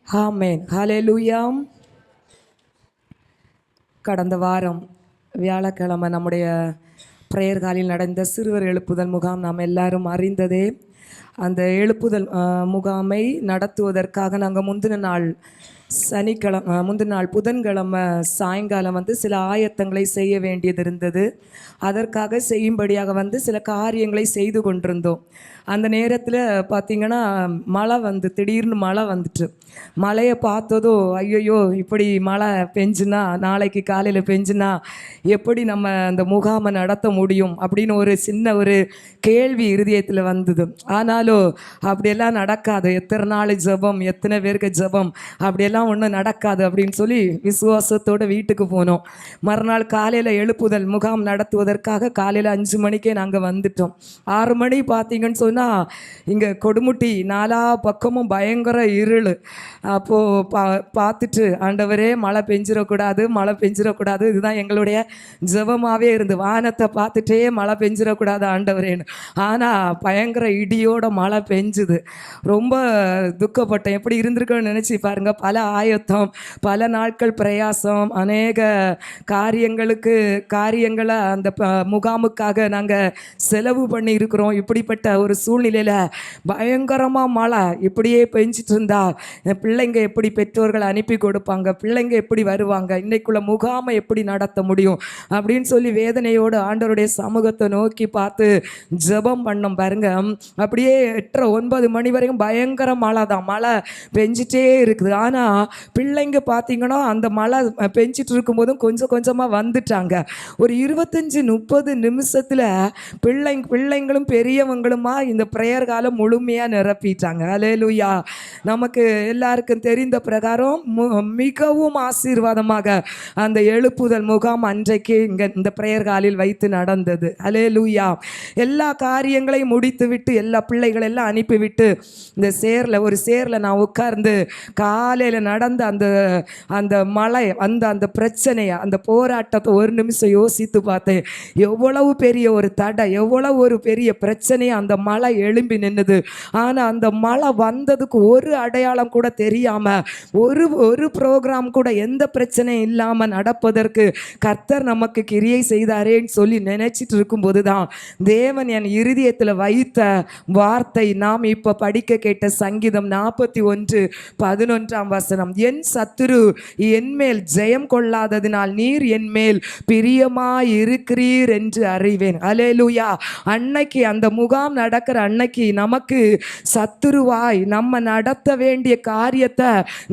ஆமென். ஹல்லேலூயா. கடந்த வாரம் வியாழக்கிழமை நம்முடைய பிரேயர் காலில் நடந்த சிறுவர் எழுப்புதல் முகாம் நாம் எல்லாரும் அறிந்ததே. அந்த எழுப்புதல் முகாமை நடத்துவதற்காக நாங்கள் முந்தின நாள் புதன்கிழமை சாயங்காலம் சில ஆயத்தங்களை செய்ய வேண்டியது இருந்தது. அதற்காக செய்யும்படியாக சில காரியங்களை செய்து கொண்டிருந்தோம். அந்த நேரத்தில் பார்த்திங்கன்னா மழை திடீர்னு மழை வந்துட்டு, மழையை பார்த்ததோ ஐயோ இப்படி மழை பெஞ்சுனா, நாளைக்கு காலையில் பெஞ்சுனா எப்படி நம்ம அந்த முகாமை நடத்த முடியும் அப்படின்னு ஒரு சின்ன ஒரு கேள்வி இருதயத்தில் வந்தது. ஆனாலும் அப்படியெல்லாம் நடக்காது, எத்தனை நாள் ஜெபம், எத்தனை பேருக்கு ஜெபம், அப்படியெல்லாம் ஒன்றும் நடக்காது அப்படின்னு சொல்லி விசுவாசத்தோடு வீட்டுக்கு போனோம். மறுநாள் காலையில் எழுப்புதல் முகாம் நடத்துவதற்காக காலையில் 5 மணிக்கே நாங்கள் வந்துட்டோம். 6 மணி பார்த்தீங்கன்னு சொன்னால் இங்கே கொடுமுட்டி நாலா பக்கமும் பயங்கர இருள். அப்போது பார்த்துட்டு ஆண்டவரே மழை பெஞ்சிடக்கூடாது, இதுதான் எங்களுடைய ஜெபமாகவே இருந்து, வானத்தை பார்த்துட்டே மழை பெஞ்சிடக்கூடாது ஆண்டவரேன்னு. ஆனால் பயங்கர இடியோட மழை பெஞ்சுது. ரொம்ப துக்கப்பட்டேன். எப்படி இருந்திருக்கோன்னு நினச்சி பாருங்கள். பல ஆயத்தம், பல நாட்கள் பிரயாசம், அநேக காரியங்களை அந்த முகாமுக்காக நாங்கள் செலவு பண்ணி இருக்கிறோம். இப்படிப்பட்ட ஒரு சூழ்நிலையில் பயங்கரமாக மழை இப்படியே பெஞ்சிட்டு இருந்தா பிள்ளைங்க எப்படி பெற்றோர்கள் அனுப்பி கொடுப்பாங்க, பிள்ளைங்க எப்படி வருவாங்க, இன்னைக்குள்ள முகாமை எப்படி நடத்த முடியும் அப்படின்னு சொல்லி வேதனையோடு ஆண்டவருடைய சமூகத்தை நோக்கி பார்த்து ஜெபம் பண்ணோம் பாருங்க. அப்படியே 8-9 மணி வரைக்கும் பயங்கர மழை தான், மழை பெஞ்சிட்டே இருக்குது. ஆனால் பிள்ளைங்க பார்த்தீங்கன்னா அந்த மழை பெஞ்சிட்டு இருக்கும்போதும் கொஞ்சம் கொஞ்சமாக வந்துட்டாங்க. ஒரு 25-30 நிமிஷத்தில் பிள்ளைங்களும் பெரியவங்களுமா இந்த பிரேயர் காலம் முழுமையாக நிரப்பிட்டாங்க. ஹல்லேலூயா. நமக்கு எல்லாருக்கும் தெரிந்த பிரகாரம் மிகவும் ஆசீர்வாதமாக அந்த எழுப்புதல் முகாம் அன்றைக்கு இங்கே இந்த பிரேயர் காலில் வைத்து நடந்தது. ஹல்லேலூயா. எல்லா காரியங்களையும் முடித்து விட்டு எல்லா பிள்ளைகளெல்லாம் அனுப்பிவிட்டு இந்த ஒரு சேரில் நான் உட்கார்ந்து காலையில் நடந்த அந்த மழை அந்த பிரச்சனையை, அந்த போராட்டத்தை ஒரு நிமிஷம் யோசித்து பார்த்தேன். எவ்வளவு பெரிய ஒரு தடை, எவ்வளவு ஒரு பெரிய பிரச்சனையை அந்த மழை எழும்பி நின்னுது. ஆனால் அந்த மழை வந்ததுக்கு ஒரு அடையாளம் கூட தெரியாமல், ஒரு ப்ரோக்ராம் கூட எந்த பிரச்சனையும் இல்லாமல் நடப்பதற்கு கர்த்தர் நமக்கு கிரியை செய்தாரேன்னு சொல்லி நினைச்சிட்டு இருக்கும்போது தான் தேவன் என் இருதயத்தில் வைத்த வார்த்தை நாம் இப்போ படிக்க கேட்ட சங்கீதம் 41:11 என் சத்துரு என்மேல் ஜெயம் கொள்ளாததினால் நீர் என்மேல் பிரியமாய் இருக்கிறீர் என்று அறிவேன். ஹல்லேலூயா. அன்னைக்கு அந்த முகாம் நடக்கிற அன்னைக்கு நமக்கு சத்துருவாய் நம்ம நடத்த வேண்டிய காரியத்தை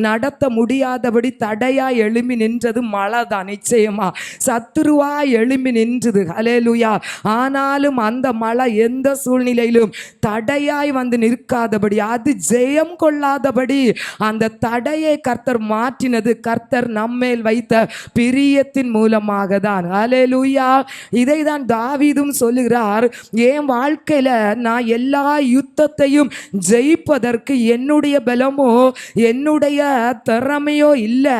நடத்த முடியாதபடி தடையாய் எழும்பி நின்றது மழை தான். நிச்சயமா சத்துருவாய் எழும்பி நின்றது. ஹல்லேலூயா. ஆனாலும் அந்த மழை எந்த சூழ்நிலையிலும் தடையாய் நிற்காதபடி, அது ஜெயம் கொள்ளாதபடி அந்த தடையை கர்த்தர் மாற்றினது கர்த்தர் நம்மேல் வைத்த பிரியத்தின் மூலமாக தான். ஹல்லேலூயா. இதை தான் தாவீதும் சொல்லுகிறார், என் வாழ்க்கையில நான் எல்லா யுத்தத்தையும் ஜெயிப்பதற்கு என்னுடைய பலமோ என்னுடைய திறமையோ இல்லை,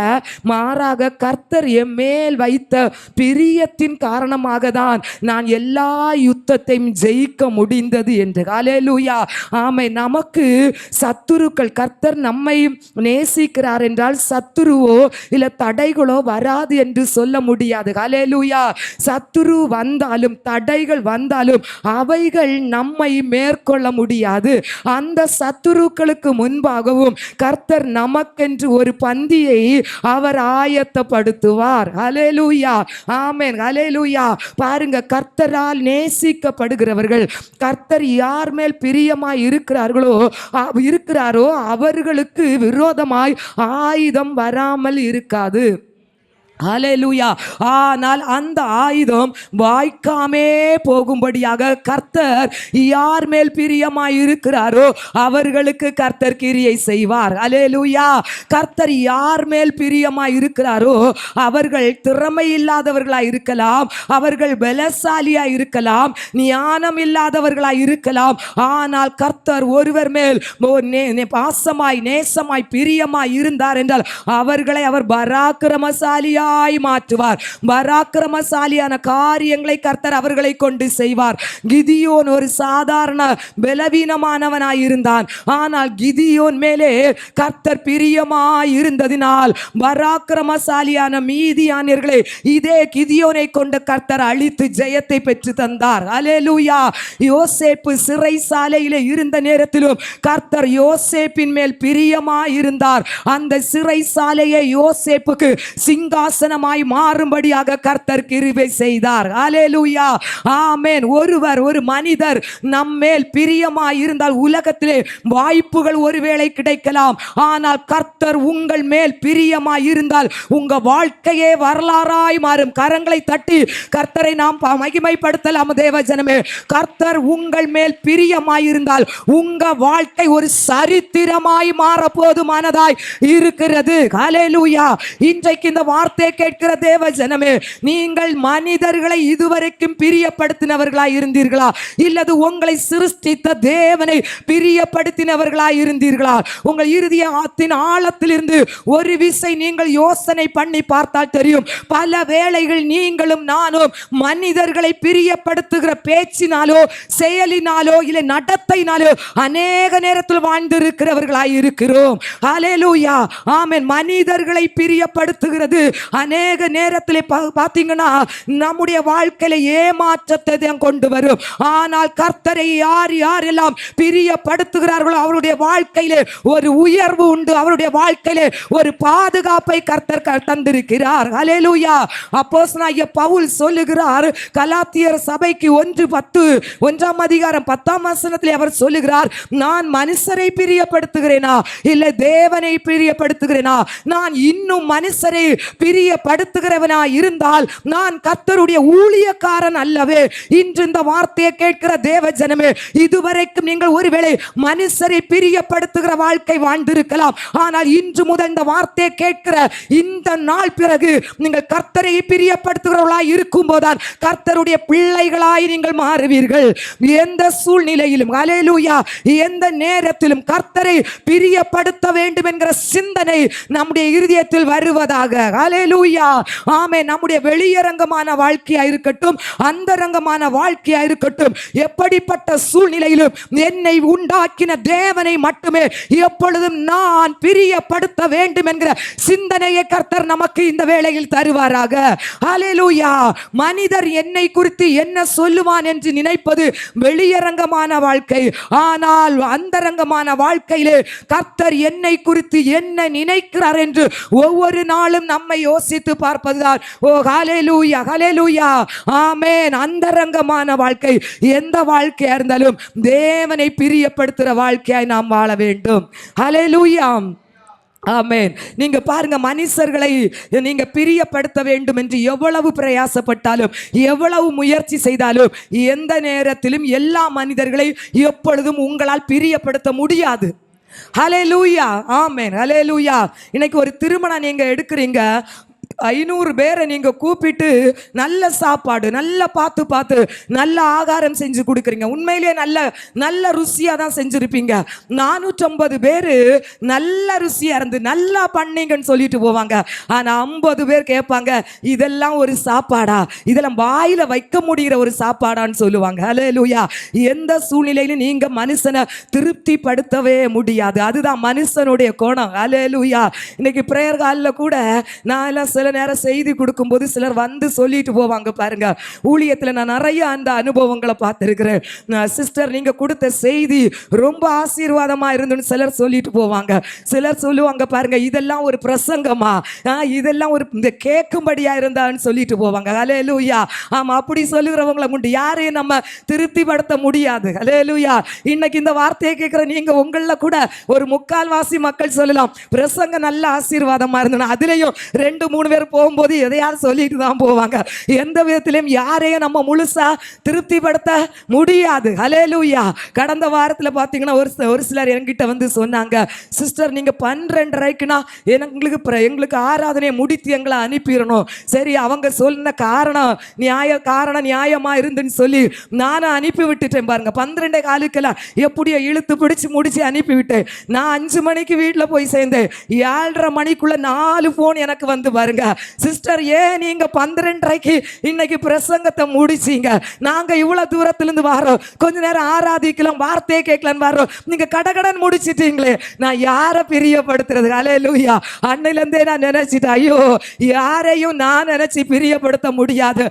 மாறாக கர்த்தர் என் மேல் வைத்த பிரியத்தின் காரணமாக தான் நான் எல்லா யுத்தத்தையும் ஜெயிக்க முடிந்தது என்று. ஹல்லேலூயா. ஆமென். நமக்கு சத்துருக்கள், கர்த்தர் நம்மை நேசிக்கிறார் என்றால் சத்துருவோ இல்லை தடைகளோ வராது என்று சொல்ல முடியாது. ஹல்லேலூயா. சத்துரு வந்தாலும் தடைகள் வந்தாலும் அவைகள் நம்மை மேற்கொள்ள முடியாது. அந்த சத்துருக்களுக்கு முன்பாகவும் கர்த்தர் நமக்கென்று ஒரு பந்தியை அவர் ஆயத்தப்படுத்துவார். ஹல்லேலூயா. ஆமென். ஹல்லேலூயா. பாருங்க, கர்த்தரால் நேசிக்கப்படுகிறவர்கள், கர்த்தர் யார் மேல் பிரியமாய் இருக்கிறாரோ அவர்களுக்கு விரோதமாய் ஆயுதம் வராமல் இருக்காது. ஹல்லேலூயா. ஆனால் அந்த ஆயுதம் வாய்க்காமே போகும்படியாக கர்த்தர் யார் மேல் பிரியமாய் இருக்கிறாரோ அவர்களுக்கு கர்த்தர் கிரியை செய்வார். ஹல்லேலூயா. கர்த்தர் யார் மேல் பிரியமாய் இருக்கிறாரோ அவர்கள் திறமை இல்லாதவர்களாய் இருக்கலாம், அவர்கள் பலசாலியாய் இருக்கலாம், ஞானம் இல்லாதவர்களாய் இருக்கலாம். ஆனால் கர்த்தர் ஒருவர் மேல் பாசமாய் நேசமாய் பிரியமாய் இருந்தார் என்றால் அவர்களை அவர் பராக்கிரமசாலியா வீரராய் மாற்றுவார். பராக்கிரமசாலியான காரியங்களை கர்த்தர் அவர்களை கொண்டு செய்வார். கிதியோன் ஒரு சாதாரண பலவீனமானவனாய் இருந்தான். ஆனால் கிதியோன் மேலே கர்த்தர் பிரியமாய் இருந்ததினால் பராக்கிரமசாலியான மீதியானியர்களை இதே கிதியோனை கொண்டு கர்த்தர் அழித்து ஜெயத்தை பெற்று தந்தார். அல்லேலூயா. யோசேப்பு சிறை சாலையிலே இருந்த நேரத்திலும் கர்த்தர் யோசேப்பின் மேல் பிரியமாய் இருந்தார். அந்த சிறை சாலையை யோசேப்புக்கு சிங்காசனமாய் மாறும்படியாக கர்த்தர் கிருபை செய்தார். அல்லேலூயா. ஆமென். ஒரு மனிதர் நம்மேல் பிரியமாய் இருந்தால் உலகத்திலே வாய்ப்புகள் ஒருவேளை கிடைக்கலாம். ஆனால் கர்த்தர் உங்கள் மேல் பிரியமாய் இருந்தால் உங்க வாழ்க்கையே வரலாறாய் மாறும். கரங்களை தட்டி கர்த்தரை நாம் மகிமைப்படுத்தலாம். தேவ ஜனமே, கர்த்தர் உங்கள் மேல் பிரியமாய் இருந்தால் உங்க வாழ்க்கை ஒரு சரித்திரமாய் மாற போதுமானதாய் இருக்கிறது. ஹல்லேலூயா. இன்றைக்கு இந்த வார்த்தை கேட்கிற தேவ ஜனமே, நீங்கள் மனிதர்களை இதுவரைக்கும் பிரியப்படுத்தினவர்களாய் இருந்தீர்களா? இல்லது உங்களை சிருஷ்டித்த தேவனை பிரியப்படுத்தினவர்களாய் இருந்தீர்களா? உங்கள் இருதயத்தின் ஆழத்திலிருந்து ஒரு விசை நீங்கள் யோசனை பண்ணி பார்த்தால் தெரியும். பல வேளைகள் நீங்களும் நானும் மனிதர்களை பிரியப்படுத்துகிற பேச்சினாலோ செயலினாலோ இல்லை நடத்தையினாலோ அநேக நேரத்தில் வாழ்ந்திருக்கிறவர்களாய் இருக்கிறோம். ஹல்லேலூயா. ஆமென். மனிதர்களை பிரியப்படுத்துகிறது அநேக நேரத்தில் பார்த்தீங்கன்னா நம்முடைய வாழ்க்கையில ஏமாற்றத்தை கொண்டு வரும். ஆனால் கர்த்தரை யாரெல்லாம் பிரியப்படுத்துகிறார்களோ அவருடைய வாழ்க்கையிலே ஒரு உயர்வு உண்டு. அவருடைய வாழ்க்கையிலே ஒரு பாதுகாப்பை கர்த்தர் தந்திருக்கிறார். ஹல்லேலூயா. அப்போஸ்தலனாகிய பவுல் சொல்லுகிறார், கலாத்தியர் சபைக்கு 1:10 அதிகாரம் 10 அவர் சொல்லுகிறார், நான் மனுஷரை பிரியப்படுத்துகிறேனா இல்லை தேவனை பிரியப்படுத்துகிறேனா? நான் இன்னும் மனுஷரை பிரியப்படுத்துகிறவனா இருந்தால் நான் கர்த்தருடைய ஊழியக்காரன் அல்லவே. இன்று இந்த வார்த்தையை கேட்கிற தேவ ஜனமே, இதுவரைக்கும் நீங்கள் ஒருவேளை மனுஷரை பிரியப்படுத்துகிற வாழ்க்கை வாழ்ந்திருக்கலாம். ஆனால் இன்று முதல் இந்த வார்த்தையை கேட்கிற இந்த நாள் பிறகு நீங்கள் கர்த்தரை பிரியப்படுத்துகிறவர்களாய் இருக்கும் போதுதான் கர்த்தருடைய பிள்ளைகளாய் நீங்கள் மாறுவீர்கள். எந்த சூழ்நிலையிலும், ஹல்லேலூயா, எந்த நேரத்திலும் கர்த்தரை பிரியப்படுத்த வேண்டும் என்கிற சிந்தனை நம்முடைய இருதயத்தில் வருவதாக. ஹல்லேலூயா. ஆமென். நம்முடைய வெளியரங்கமான வாழ்க்கையா இருக்கட்டும், அந்தரங்கமான வாழ்க்கையா இருக்கட்டும், எப்படிப்பட்ட சூழ்நிலையிலும் என்னை உண்டாக்கின தேவனை மட்டுமே எப்பொழுதும் நான் பிரியப்படுத்த வேண்டும் என்கிற சிந்தனையை கர்த்தர் நமக்கு இந்த வேளையில் தருவாராக. ஹல்லேலூயா. மனிதர் என்னை குறித்து என்ன சொல்லுவான் என்று நினைப்பது வெளியரங்கமான வாழ்க்கை. ஆனால் அந்தரங்கமான வாழ்க்கையிலே கர்த்தர் என்னை குறித்து என்ன நினைக்கிறார் என்று ஒவ்வொரு நாளும் நம்மை யோசித்து பார்ப்பதுதான். ஓ ஹல்லேலூயா, ஹல்லேலூயா. ஆமென். அந்தரங்கமான வாழ்க்கை எந்த வாழ்க்கையா இருந்தாலும் தேவனை பிரியப்படுத்துகிற வாழ்க்கையாய் நாம் வாழ வேண்டும். ஹல்லேலூயா. ஆமென். நீங்க பாருங்க, மனுஷர்களை நீங்க பிரியப்படுத்த வேண்டும் என்று எவ்வளவு பிரயாசப்பட்டாலும் எவ்வளவு முயற்சி செய்தாலும் எந்த நேரத்திலும் எல்லா மனிதர்களையும் எப்பொழுதும் உங்களால் பிரியப்படுத்த முடியாது. ஹல்லேலூயா. ஆமென். ஹல்லேலூயா. இன்னைக்கு ஒரு திருமணம் நீங்க எடுக்கிறீங்க, 500 பேரை நீங்க கூப்பிட்டு நல்ல சாப்பாடு நல்லா பார்த்து நல்ல ஆகாரம் செஞ்சு கொடுக்குறீங்க. உண்மையிலேயே நல்ல ருசியா தான் செஞ்சிருப்பீங்க. 450 பேர் நல்ல ருசியா இருந்து நல்லா பண்ணீங்கன்னு சொல்லிட்டு போவாங்க. ஆனா 50 பேர் கேட்பாங்க, இதெல்லாம் ஒரு சாப்பாடா? இதெல்லாம் வாயில வைக்க முடிகிற ஒரு சாப்பாடான்னு சொல்லுவாங்க. ஹல்லேலூயா. எந்த சூழ்நிலையிலும் நீங்க மனுஷனை திருப்திப்படுத்தவே முடியாது. அதுதான் மனுஷனுடைய கோணம். ஹல்லேலூயா. இன்னைக்கு பிரேயர் ஹாலில் கூட நான் எல்லாம் சில நேரம் செய்தி கொடுக்கும்போது சிலர் வந்து சொல்லிட்டு போவாங்க. பாருங்க, ஊழியத்தில் நான் நிறைய அந்த அனுபவங்களை பார்த்துருக்கிறேன். சிஸ்டர், நீங்க கொடுத்த செய்தி ரொம்ப ஆசீர்வாதமா இருந்துன்னு சிலர் சொல்லிட்டு போவாங்க. சிலர் சொல்லுவாங்க, பாருங்க, இதெல்லாம் ஒரு பிரசங்கமா, இதெல்லாம் ஒரு இந்த கேட்கும்படியா இருந்தான்னு சொல்லிட்டு போவாங்க. ஹல்லேலூயா. ஆமா, அப்படி சொல்லுகிறவங்களை முடி யாரையும் நம்ம திருப்திப்படுத்த முடியாது. ஹல்லேலூயா. இன்னைக்கு இந்த வார்த்தையை கேட்கிற நீங்க உங்கள கூட ஒரு 3/4 மக்கள் சொல்லலாம், பிரசங்க நல்ல ஆசீர்வாதமா இருந்தது. அதுலயும் 2-3 பேர் போகும்போது எதையாவது சொல்லிட்டு தான் போவாங்க. எந்த விதத்திலையும் யாரையும் நம்ம முழுசா திருப்திப்படுத்த முடியாது. ஹல்லேலூயா. கடந்த வாரத்தில் பார்த்தீங்கன்னா ஒரு சிலர் என்கிட்ட வந்து சொன்னாங்க, சிஸ்டர், நீங்க 12:30க்குனா எங்களுக்கு ஆராதனையை முடித்து எங்களை அனுப்பிடணும். சரி, அவங்க சொன்ன காரணம் நியாயமா இருந்துன்னு சொல்லி நானும் அனுப்பி விட்டுட்டேன். பாருங்க, 12:15 எப்படியோ இழுத்து பிடிச்சு முடிச்சு அனுப்பிவிட்டேன். நான் 5 மணிக்கு வீட்டில் போய் சேர்ந்தேன். 7:30 மணிக்குள்ள 4 போன் எனக்கு வந்து பாருங்க. சிஸ்டர் ஏன் நீங்க 12:30க்கு இன்னைக்கு பிரசங்கத்தை முடிச்சீங்க, நாங்க இவ்வளவு தூரத்துல இருந்து வரோம், கொஞ்ச நேரம் ஆராதிக்கலாம், வார்த்தையை கேட்கலாம் வரோம், நீங்க கடகடன் முடிச்சிட்டீங்களே, நான் யாரை பிரியப்படுத்துறது? ஹல்லேலூயா. அன்னையில இருந்தே நான் நினைச்சிட்டேன், ஐயோ யாரையும் நான் நினைச்சு பிரியப்படுத்த முடியாது,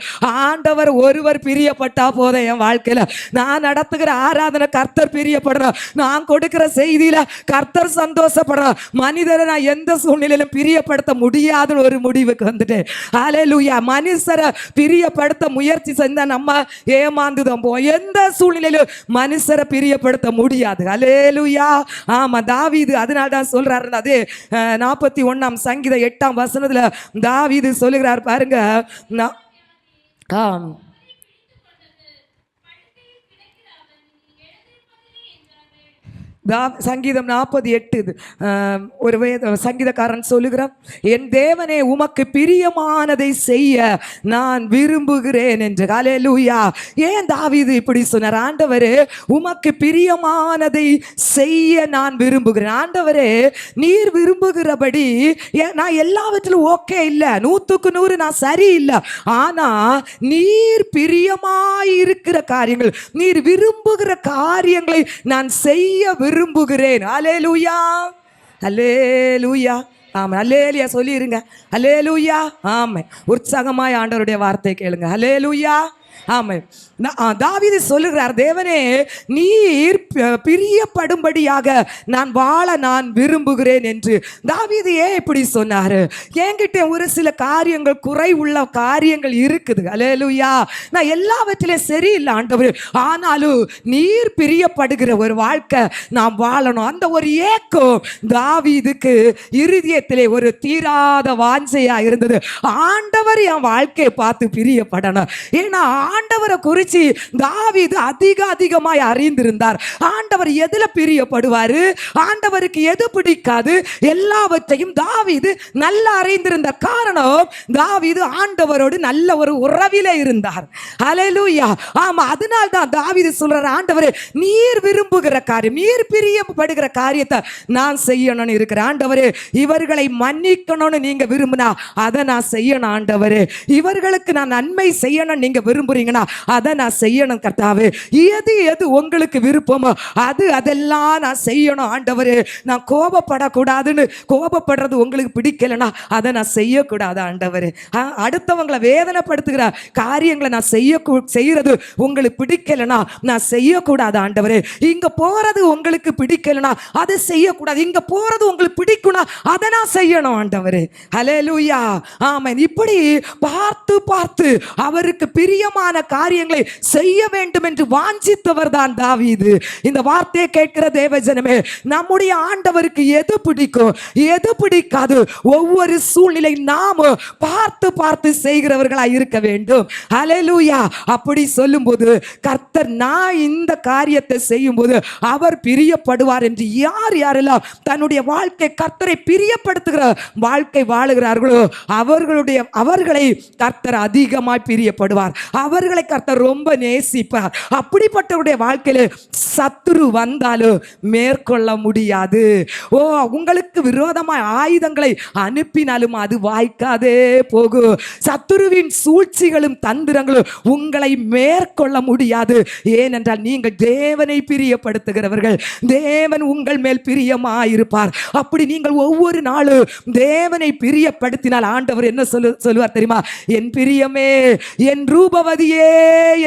ஆண்டவர் ஒருவர் பிரியப்பட்டா போதும். என் வாழ்க்கையில நான் நடத்துகிற ஆராதனை கர்த்தர் பிரியப்படுறார், நான் கொடுக்கிற செய்தியில கர்த்தர் சந்தோஷப்படுறார், மனிதரை நான் எந்த சூழ்நிலையிலும் பிரியப்படுத்த முடியாதுன்னு ஒரு முடிவுக்கு வந்துட்டேன். ஹல்லேலூயா. மனுஷரை பிரியப்படுத்த முயற்சி செஞ்சா நம்ம ஏமாந்துதான் போவோம். எந்த சூழ்நிலையிலும் மனுஷரை பிரியப்படுத்த முடியாது. ஹல்லேலூயா. ஆமா, தாவீது அதனால தான் சொல்றாரு, அது 41 சங்கீதம் 8 தாவீது சொல்லுகிறார் பாருங்க. சங்கீதம் 48 ஒரு சங்கீதக்காரன் சொல்லுகிறான், என் தேவனே உமக்கு பிரியமானதை செய்ய நான் விரும்புகிறேன் என்று. ஹல்லேலூயா. ஏன் தாவீது இப்படி சொன்னார்? ஆண்டவரே உமக்கு பிரியமானதை செய்ய நான் விரும்புகிறேன். ஆண்டவரே நீர் விரும்புகிறபடி நான் எல்லாவற்றிலும் ஓகே இல்லை, 100க்கு 100 நான் சரியில்லை, ஆனா நீர் பிரியமாயிருக்கிற காரியங்கள், நீர் விரும்புகிற காரியங்களை நான் செய்ய விரும்புகிறேன். ஹல்லேலூயா. ஹல்லேலூயா. ஆமாம், அல்லேலூயா சொல்லிருங்க. ஹல்லேலூயா. ஆமாம், உற்சாகமாய் ஆண்டவருடைய வார்த்தை கேளுங்க. ஹல்லேலூயா. ஆமாம், தாவீது சொல்லுகிறார், தேவனே நீர் பிரியப்படும்படியாக நான் வாழ நான் விரும்புகிறேன் என்று. தாவீது ஏன் இப்படி சொன்னாரு? என்கிட்ட ஒரு சில காரியங்கள், குறை உள்ள காரியங்கள் இருக்குது. ஹல்லேலூயா. நான் எல்லாவற்றிலும் சரியில்லை ஆண்டவர், ஆனாலும் நீர் பிரியப்படுகிற ஒரு வாழ்க்கை நான் வாழணும். அந்த ஒரு ஏக்கம் தாவீதுக்கு இருதயத்திலே ஒரு தீராத வாஞ்சையா இருந்தது. ஆண்டவர் என் வாழ்க்கையை பார்த்து பிரியப்படணும். ஏன்னா ஆண்டவரை குறித்து தாவீது அதிகமாய் அறிந்திருந்தார். ஆண்டவர் எதுல பிரியப்படுவாரு, ஆண்டவருக்கு எது பிடிக்காது, எல்லாவற்றையும் தாவீது நல்லா அறிந்திருந்த காரணம், தாவீது ஆண்டவரோடு நல்ல ஒரு உறவிலே இருந்தார். ஹல்லேலூயா. ஆமா, அதனால தான் தாவீது சொல்றார், ஆண்டவரே நீர் விரும்புகிற காரியம், நீர் பிரியப்படுகிற காரியத்தை நான் செய்யணும்னு இருக்கிறேன். ஆண்டவரே இவர்களை மன்னிக்கணும்னு நீங்க விரும்பினா அதை நான் செய்யணும். ஆண்டவரே இவர்களுக்கு நான் நன்மை செய்யணும் நீங்க விரும்புறீங்கன்னா அதை நான் செய்யணும். கர்த்தாவே எது உங்களுக்கு விருப்பமோ அதெல்லாம் நான் செய்யணும். ஆண்டவரே நான் கோபப்படக்கூடாதுன்னு, கோபப்படுறது உங்களுக்கு பிடிக்கலனா அதை நான் செய்யக்கூடாது. ஆண்டவரே அடுத்தவங்களை வேதனைப்படுத்துகிற காரியங்களை நான் செய்யறது உங்களுக்கு பிடிக்கலனா நான் செய்யக்கூடாது. ஆண்டவரே இங்க போறது உங்களுக்கு பிடிக்கலனா அதை செய்யக்கூடாது, இங்க போறது உங்களுக்கு பிடிக்கும்னா அதை நான் செய்யணும். ஆண்டவரே ஹல்லேலூயா. ஆமென். இப்படி பார்த்து அவருக்கு பிரியமான காரியங்களை செய்ய வேண்டும் என்று வாஞ்சித்தவர் தான் தாவீது. இந்த வார்த்தையை கேட்கிற தேவஜனமே, நம்முடைய ஆண்டவருக்கு எது பிடிக்கும் எது பிடிக்காது, ஒவ்வொரு சூழ்நிலை நாம் பார்த்து செய்கிறவர்களாய் இருக்க வேண்டும். ஹல்லேலூயா. அப்படி சொல்லும்போது கர்த்தர் நான் இந்த காரியத்தை செய்யும் போது அவர் பிரியப்படுவார் என்று யாரெல்லாம் தன்னுடைய வாழ்க்கை கர்த்தரை பிரியப்படுத்துகிற வாழ்க்கை வாழுகிறார்களோ அவர்களை கர்த்தர் அதிகமாய் பிரியப்படுவார், அவர்களை கர்த்தர் ரொம்ப நேசிப்பார். அப்படிப்பட்டவருடைய வாழ்க்கையில சத்துரு வந்தாலும் மேற்கொள்ள முடியாது. உங்களுக்கு விரோதமாய் ஆயுதங்களை அனுப்பினாலும் அது வாய்க்காதே போகும். சத்துருவின் சூழ்ச்சிகளும் தந்திரங்களும் உங்களை மேற்கொள்ள முடியாது. ஏனென்றால் நீங்கள் தேவனை பிரியப்படுத்துகிறவர்கள், தேவன் உங்கள் மேல் பிரியமாயிருப்பார். அப்படி நீங்கள் ஒவ்வொரு நாளும் தேவனை பிரியப்படுத்தினால் ஆண்டவர் என்ன சொல்லுவார் தெரியுமா? என் பிரியமே, என் ரூபவதியே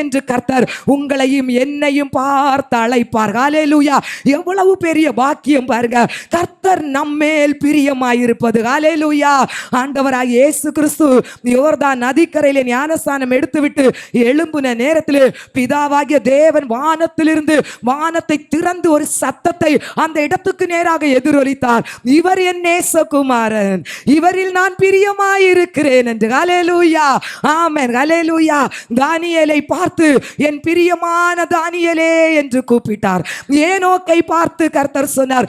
என்று கர்த்தர் உங்களையும் என்னையும் பார்த்து அழைப்பார். ஹல்லேலூயா. எவ்வளவு பெரிய பாக்கியம் பாருங்க, கர்த்தர் நம்மேல் பிரியமாயிருப்பது. ஹல்லேலூயா. ஆண்டவராகிய இயேசு கிறிஸ்து யோர்தான் நதிக்கரையிலே ஞானஸ்நானம் எடுத்துவிட்டு எழும்பின நேரத்தில் பிதாவாகிய தேவன் வானத்திலிருந்து வானத்தை திறந்து ஒரு சத்தத்தை அந்த இடத்துக்கு நேராக எதிரொலித்தார். இவர் என் நேசகுமாரன், இவரில் நான் பிரியமாயிருக்கிறேன் என்று. ஹல்லேலூயா. ஆமென். ஹல்லேலூயா. தானியேலை பார்த்து என் பிரியமான தானியேலே என்று கூப்பிட்டார். ஏனோக்கை பார்த்து கர்த்தர் சொன்னார்.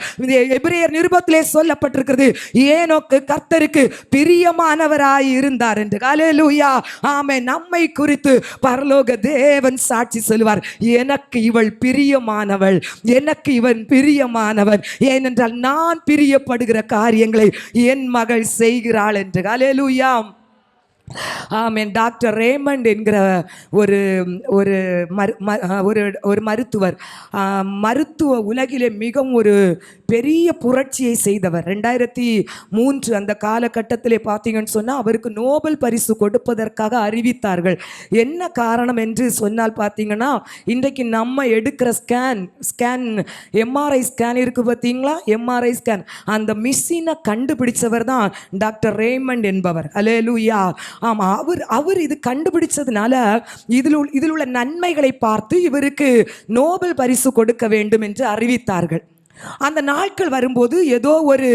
எபிரேயர் நிருபத்திலே சொல்லப்பட்டிருக்கிறது, ஏனோக்கு கர்த்தருக்கு பிரியமானவராய் இருந்தார் என்று. ஹல்லேலூயா, ஆமென். நம்மை குறித்து பரலோக தேவன் சாட்சி சொல்லுவார், எனக்கு இவள் பிரியமானவள், எனக்கு இவன் பிரியமானவன், ஏனென்றால் நான் பிரியப்படுகிற காரியங்களை என் மகள் செய்கிறாள் என்று. ஹல்லேலூயா, ஆமென். டாக்டர் ரேமண்ட் என்கிற ஒரு ஒரு ஒரு மருத்துவர், மருத்துவ உலகிலே மிகவும் ஒரு பெரிய புரட்சியை செய்தவர். 2003 அந்த காலகட்டத்திலே பார்த்தீங்கன்னு சொன்னால் அவருக்கு நோபல் பரிசு கொடுப்பதற்காக அறிவித்தார்கள். என்ன காரணம் என்று சொன்னால் பார்த்தீங்கன்னா, இன்றைக்கு நம்ம எடுக்கிற ஸ்கேன் எம்ஆர்ஐ ஸ்கேன் இருக்குது பார்த்தீங்களா, எம்ஆர்ஐ ஸ்கேன், அந்த மிஷினை கண்டுபிடிச்சவர் தான் டாக்டர் ரேமண்ட் என்பவர். ஹல்லேலூயா, ஆமாம். அவர் இது கண்டுபிடிச்சதுனால இதில் உள்ள நன்மைகளை பார்த்து இவருக்கு நோபல் பரிசு கொடுக்க வேண்டும் என்று அறிவித்தார்கள். அந்த நாட்கள் வரும்போது ஏதோ ஒரு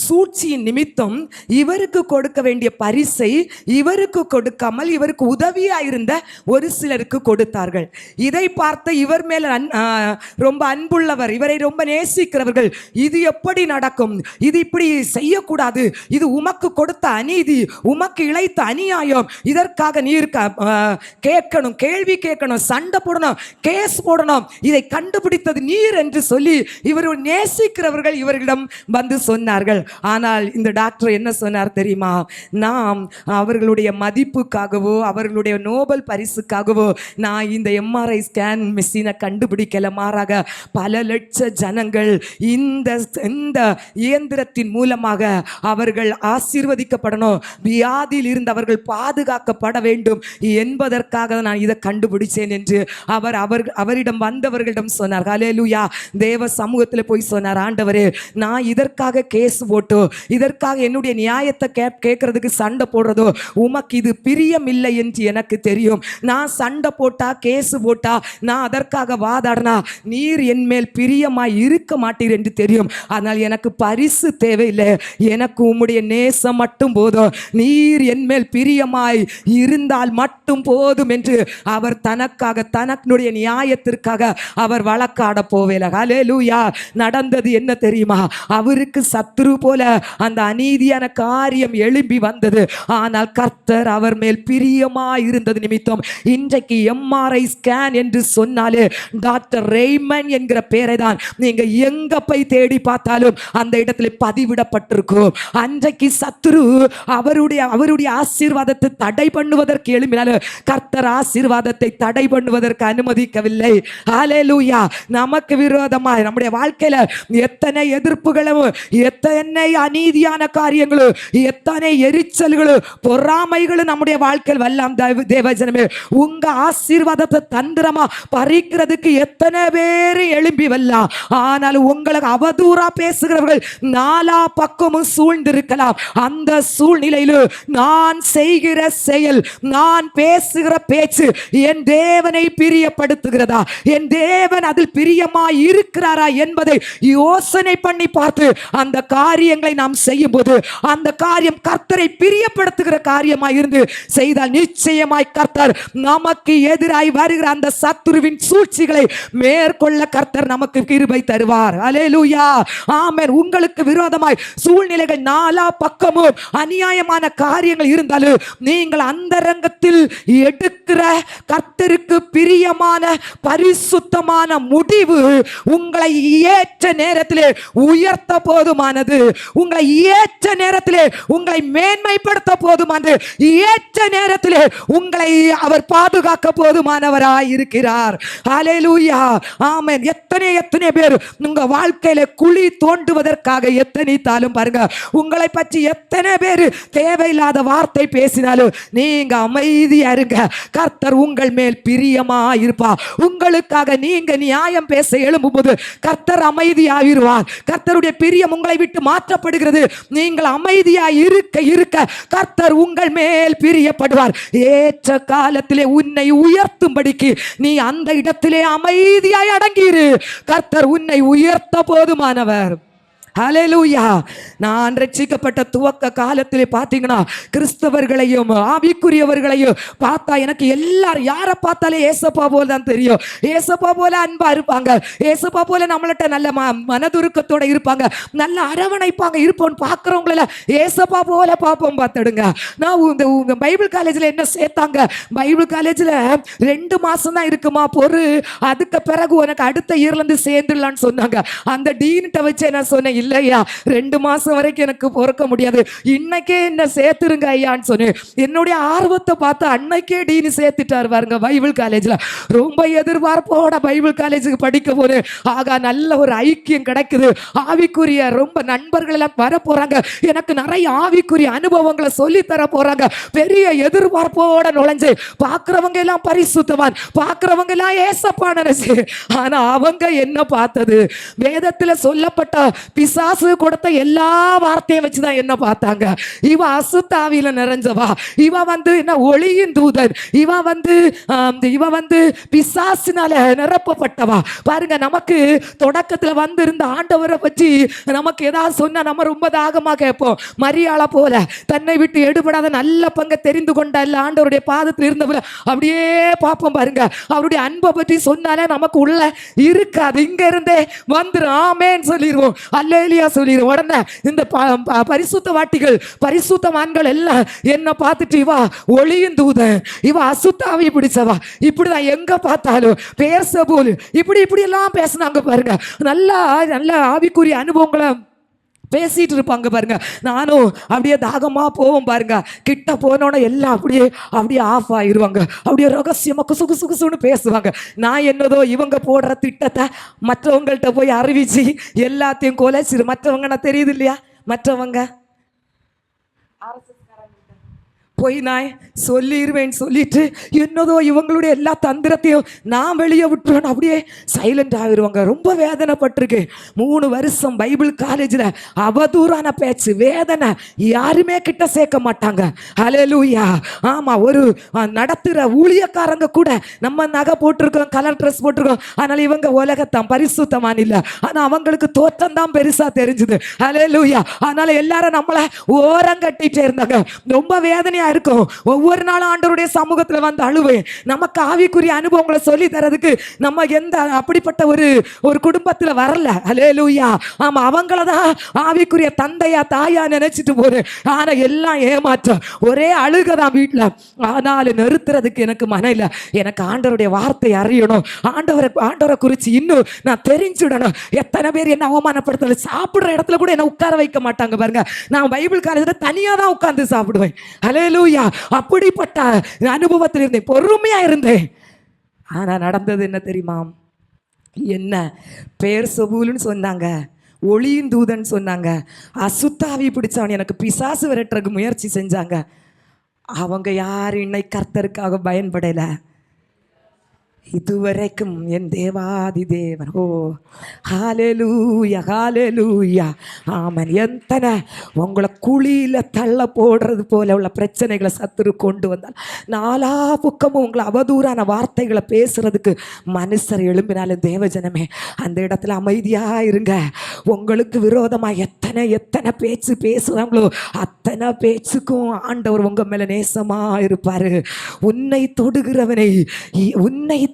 சூழ்ச்சியின் நிமித்தம் இவருக்கு கொடுக்க வேண்டிய பரிசை இவருக்கு கொடுக்காமல் இவருக்கு உதவியாக இருந்த ஒரு சிலருக்கு கொடுத்தார்கள். இதை பார்த்த இவர் மேல் ரொம்ப அன்புள்ளவர், இவரை ரொம்ப நேசிக்கிறவர்கள், இது எப்படி நடக்கும், இது இப்படி செய்யக்கூடாது, இது உமக்கு கொடுத்த அநீதி, உமக்கு இழைத்த அநியாயம், இதற்காக நீர் கேட்கணும், கேள்வி கேட்கணும், சண்டை போடணும், கேஸ் போடணும், இதை கண்டுபிடித்தது நீர் என்று சொல்லி இவர் நேசிக்கிறவர்கள் இவர்களிடம் வந்து சொன்னார்கள். ஆனால் இந்த டாக்டர் என்ன சொன்னார் தெரியுமா, நாம் அவர்களுடைய மதிப்புக்காகவோ அவர்களுடைய நோபல் பரிசுக்காகவோ நான் இந்த எம்ஆர்ஐ ஸ்கேன் மிஷினை கண்டுபிடிக்கல, மாறாக பல லட்ச ஜனங்கள் இந்த இயந்திரத்தின் மூலமாக அவர்கள் ஆசீர்வதிக்கப்படணும், வியாதியில் இருந்து அவர்கள் பாதுகாக்கப்பட வேண்டும் என்பதற்காக நான் இதை கண்டுபிடிச்சேன் என்று அவரிடம் வந்தவர்களிடம் சொன்னார். ஹல்லேலூயா, தேவ சமூகத்தில் போய் சொன்னார், ஆண்டவரே நான் இதற்காக கேஸ் போட்டோ, இதற்காக என்னுடைய நியாயத்தை கேட்கறதுக்கு சண்டை போடுறதோ உமக்கு இது பிரியம் இல்லை என்று எனக்கு தெரியும். நான் சண்டை போட்டா, கேஸ் போட்டா, நான் அதற்காக வாதாடினா நீர் என் மேல் பிரியமாய் இருக்க மாட்டீர் என்று தெரியும். ஆனால் எனக்கு பரிசு தேவையில்லை, எனக்கு உம்முடைய நேசம் மட்டும் போதும், நீர் என் மேல் பிரியமாய் இருந்தால் மட்டும் போதும் என்று அவர் தனக்காக தன்னுடைய நியாயத்திற்காக அவர் வழக்காட போவேல. ஹல்லேலூயா, நடந்தது என்ன தெரியுமா, அவருக்கு சத்துரு போல அந்த அநீதியான காரியம் எழும்பி வந்தது. ஆனால் கர்த்தர் அவர் மேல் பிரியமா இருந்தது நிமித்தம் இன்றைக்கு எம்ஆர்ஐ ஸ்கேன் என்று சொன்னாலே டாக்டர் ரேமண்ட் என்கிற பெயரை தான் நீங்க எங்க போய் தேடி பார்த்தாலும் அந்த இடத்துல பதிவிடப்பட்டிருக்கும். அன்றைக்கு சத்துரு அவருடைய ஆசீர்வாதத்தை தடை பண்ணுவதற்கு எழும்பினாலும் கர்த்தர் ஆசீர்வாதத்தை தடை பண்ணுவதற்கு அனுமதிக்கவில்லை. ஹல்லேலூயா, நமக்கு விரோதமாக நம்முடைய வாழ்க்கையில எத்தனை எதிர்ப்புகளும், எத்தனை அநீதியான காரியங்களும், எத்தனை எரிச்சல்களும், பொறாமைகளும் நம்முடைய வாழ்க்கையில் வரலாம். தேவஜனமே, உங்க ஆசீர்வாதத்தை தந்திரமா பறிக்கிறதுக்கு எத்தனை பேர் எழும்பி வரலாம். ஆனால் உங்களுக்கு அவதூறா பேசுகிறவர்கள் நாலா பக்கமும் சூழ்ந்திருக்கலாம். அந்த சூழ்நிலையில் நான் செய்கிற செயல், நான் பேசுகிற பேச்சு என் தேவனை பிரியப்படுத்துகிறதா, என் தேவன் அதில் பிரியமாய் இருக்கிறாரா என்பதை யோசனை பண்ணி பார்த்து அந்த காரியங்களை நாம் செய்யும் போது அந்த காரியம் கர்த்தரை பிரியப்படுத்துகிற காரியமாய் இருந்து செய்தால் நிச்சயமாய் கர்த்தர் நமக்கு எதிராய் வருகிற அந்த சத்துருவின் சூழ்ச்சிகளை மேற்கொள்ள கர்த்தர் நமக்கு கிருபை தருவார். ஹல்லேலூயா, ஆமென். உங்களுக்கு விரோதமாய் சூழ்நிலைகள் நாலா பக்கமும் அநியாயமான காரியங்கள் இருந்தாலும் நீங்கள் அந்தரங்கத்தில் எடுக்கிற கர்த்தருக்கு பிரியமான பரிசுத்தமான முடிவு உங்களை ஏற்ற நேரத்திலே உயர்த்த போதுமானது, உங்களை ஏற்ற நேரத்திலே உங்களை மேன்மைப்படுத்த போதுமானது, ஏற்ற நேரத்திலே உங்களை அவர் பாதுகாக்க போதுமானவராய் இருக்கிறார். ஹல்லேலூயா, ஆமென். எத்தனை பேர் உங்க வாழ்க்கையில குழி தோண்டுவதற்காக எத்தனைத்தாலும் பாருங்க, உங்களை பற்றி எத்தனை பேர் தேவையில்லாத வார்த்தை பேசினாலும் நீங்க அமைதியா இருங்க. கர்த்தர் உங்கள் மேல் பிரியமா இருப்பா. உங்களுக்காக நீங்க நியாயம் பேச எழும்பும்போது கர்த்தர் அமைதியாகிருவார். கர்த்தருடைய பிரியம் உங்களை விட்டு மாற்றப்படுகிறது. நீங்கள் அமைதியா இருக்க இருக்க கர்த்தர் உங்கள் மேல் பிரியப்படுவார். ஏற்ற காலத்திலே உன்னை உயர்த்தும்படிக்கு நீ அந்த இடத்திலே அமைதியாய் அடங்கியிரு. கர்த்தர் உன்னை உயர்த்த போதுமானவர். ஹல்லேலூயா. நான் ரட்சிக்கப்பட்ட துவக்க காலத்திலே பார்த்தீங்கன்னா கிறிஸ்தவர்களையும் ஆவிக்குரியவர்களையும் பார்த்தா எனக்கு எல்லாரும் யாரை பார்த்தாலே ஏசப்பா போல தான் தெரியும். ஏசப்பா போல அன்பா இருப்பாங்க, ஏசப்பா போல நம்மள்ட்ட நல்ல மனதுருக்கத்தோட இருப்பாங்க, நல்ல அரவணைப்பாங்க இருப்போம். பார்க்குறவங்கள ஏசப்பா போல பார்ப்போம். பார்த்துடுங்க. நான் இந்த பைபிள் காலேஜில் என்ன சேர்த்தாங்க, பைபிள் காலேஜில் 2 மாசம் தான் இருக்குமா பொறு, அதுக்கு பிறகு உனக்கு அடுத்த இயர்லேருந்து சேர்ந்துடலான்னு சொன்னாங்க. அந்த டீன்கிட்ட வச்சு என்ன சொன்னேன், இல்லையா 2 மாசம் வரைக்கும் எனக்கு பொறுக்க முடியாது, இன்னைக்கே என்ன சேர்த்துருங்க ஐயான்னு சொன்னேன். என்னுடைய ஆர்வத்தை பார்த்து அன்னைக்கே டீன் சேர்த்துட்டார் பாருங்க பைபிள் காலேஜில். ரொம்ப எதிர்பார்ப்போட பைபிள் காலேஜுக்கு படிக்க போது ஆகா நல்ல ஒரு ஐக்கியம் கிடைக்குது, ஆவிக்குரிய ரொம்ப நண்பர்கள் எல்லாம் வர போறாங்க, எனக்கு நிறைய ஆவிக்குரிய அனுபவங்களை சொல்லி தர போறாங்க. பெரிய எதிர்பார்ப்போட நுழைஞ்சு பார்க்கிறவங்க எல்லாம் பரிசுத்தவான், பார்க்கிறவங்க எல்லாம் ஏசப்பான. ஆனா அவங்க என்ன பார்த்தது, வேதத்தில் சொல்லப்பட்ட பிசாசு கொடுத்த எல்லா வார்த்தையும் வச்சுதான் என்ன பார்த்தாங்க. இவ அசுத்தாவியில நிறைஞ்சவா, இவ என்ன ஒளியின் தூதன், இவ பிசாசினால நிரப்பப்பட்டவா. பாருங்க, நமக்கு தொடக்கத்தில் இருந்த ஆண்டவரை பற்றி நமக்கு ஏதாவது சொன்னா நம்ம ரொம்ப தாகமாக கேட்போம். மரியாளை போல தன்னை விட்டு எடுபடாத நல்ல பங்கை தெரிந்து கொண்ட ஆண்டவருடைய பாதத்தில் இருந்தவள அப்படியே பார்ப்போம். பாருங்க, அவருடைய அன்பை பற்றி சொன்னாலே நமக்கு உள்ள இருக்காது, இங்க இருந்தே வந்துரும் ஆமேன்னு சொல்லிடுவோம், அல்லேலியா சொல்லிடுவோம். உடனே இந்த பரிசுத்த வாட்டிகள் பரிசுத்தவான்கள் எல்லாம் என்ன பார்த்துட்டு இவா ஒளியின் தூதன், இவ அசுத்தாவி பிடிச்சவா, இப்படிதான் எங்க பார்த்தாலும் பேர்சபூல் இப்படி எல்லாம் பேசினாங்க. பாருங்க, நல்லா நல்ல ஆவிக்குரிய அனுபவங்களை பேசிட்டு இருப்பாங்க. பாருங்க, நானும் அப்படியே தாகமா போவோம். பாருங்க, கிட்ட போனோட எல்லாம் அப்படியே ஆஃப் ஆயிருவாங்க, அப்படியே ரகசியமா குசு குசு குசுன்னு பேசுவாங்க. நான் என்னதோ இவங்க போடுற திட்டத்தை மற்றவங்கள்ட்ட போய் அறிவிச்சு எல்லாத்தையும் கொலைச்சிரு. மற்றவங்க நான் தெரியுது இல்லையா, மற்றவங்க போய் நான் சொல்லிடுவேன்னு சொல்லிட்டு என்னதோ இவங்களுடைய எல்லா தந்திரத்தையும் நான் வெளியே விட்டுருவேன், அப்படியே சைலண்ட் ஆகிடுவாங்க. ரொம்ப வேதனைப்பட்டிருக்கு. 3 வருஷம் பைபிள் காலேஜில் அவதூறான பேச்சு, வேதனை, யாருமே கிட்ட சேர்க்க மாட்டாங்க. ஹல்லேலூயா. ஆமாம், ஒரு நடத்துகிற ஊழியக்காரங்க கூட நம்ம நகை போட்டிருக்கோம், கலர் ட்ரெஸ் போட்டிருக்கோம், அதனால் இவங்க உலகத்தான் பரிசுத்தமான இல்லை, ஆனால் அவங்களுக்கு தோற்றம் தான் பெருசாக தெரிஞ்சுது. ஹல்லேலூயா. அதனால் எல்லாரும் நம்மளை ஓரம் கட்டிகிட்டே இருந்தாங்க. ரொம்ப வேதனையாக இருக்கும். ஒவ்வொரு நாளும் ஆண்டவருடைய சமூகத்துல வந்து அழுவேன். நமக்கு ஆவிக்குரிய அனுபவங்களை சொல்லி தரதுக்கு நம்ம எந்த அப்படிப்பட்ட ஒரு குடும்பத்துல வரல. ஹல்லேலூயா. ஆமா, அவங்களதான் ஆவிக்குரிய தந்தையா தாயா நினைச்சிட்டு போறேன். ஆனா எல்லாம் ஏமாற்றம், ஒரே அழுகதான் வீட்டுல. ஆனாலும் நிறுத்துறதுக்கு எனக்கு மனம் இல்லை. எனக்கு ஆண்டவருடைய வார்த்தை அறியணும், ஆண்டவரை குறிச்சு இன்னும் நான் தெரிஞ்சுடணும். எத்தனை பேர் என்ன அவமானப்படுத்தல, சாப்பிடுற இடத்துல கூட என்ன உட்கார வைக்க மாட்டாங்க. பாருங்க, நான் பைபிள் காலேஜ்ல தனியா தான் உட்கார்ந்து சாப்பிடுவேன். ஹல்லேலூயா. அப்படிப்பட்ட அனுபவத்தில் இருந்தேன், பொறுமையா இருந்தேன். ஆனா நடந்தது என்ன தெரியுமா, என்ன பேர்சபூல்னு சொன்னாங்க, ஒளியின் தூதன் சொன்னாங்க, அசுத்தாவி பிடிச்சவன், எனக்கு பிசாசு விரட்டுறதுக்கு முயற்சி செஞ்சாங்க. அவங்க யாரும் இன்னைக்கு கர்த்தருக்காக பயன்படல. இதுவரைக்கும் என் தேவாதி தேவன். ஓ ஹல்லேலூயா, ஹல்லேலூயா. ஆமன். எத்தனை உங்களை குழியில தள்ள போடுறது போல உள்ள பிரச்சனைகளை சத்துரு கொண்டு வந்தால், 4 பக்கமும் உங்களை அவதூறான வார்த்தைகளை பேசுறதுக்கு மனுஷர் எழும்பினாலும் தேவஜனமே அந்த இடத்துல அமைதியா இருங்க. உங்களுக்கு விரோதமா எத்தனை பேச்சு பேசுவாங்களோ அத்தனை பேச்சுக்கும் ஆண்டவர் உங்க மேல நேசமா இருப்பாரு. உன்னை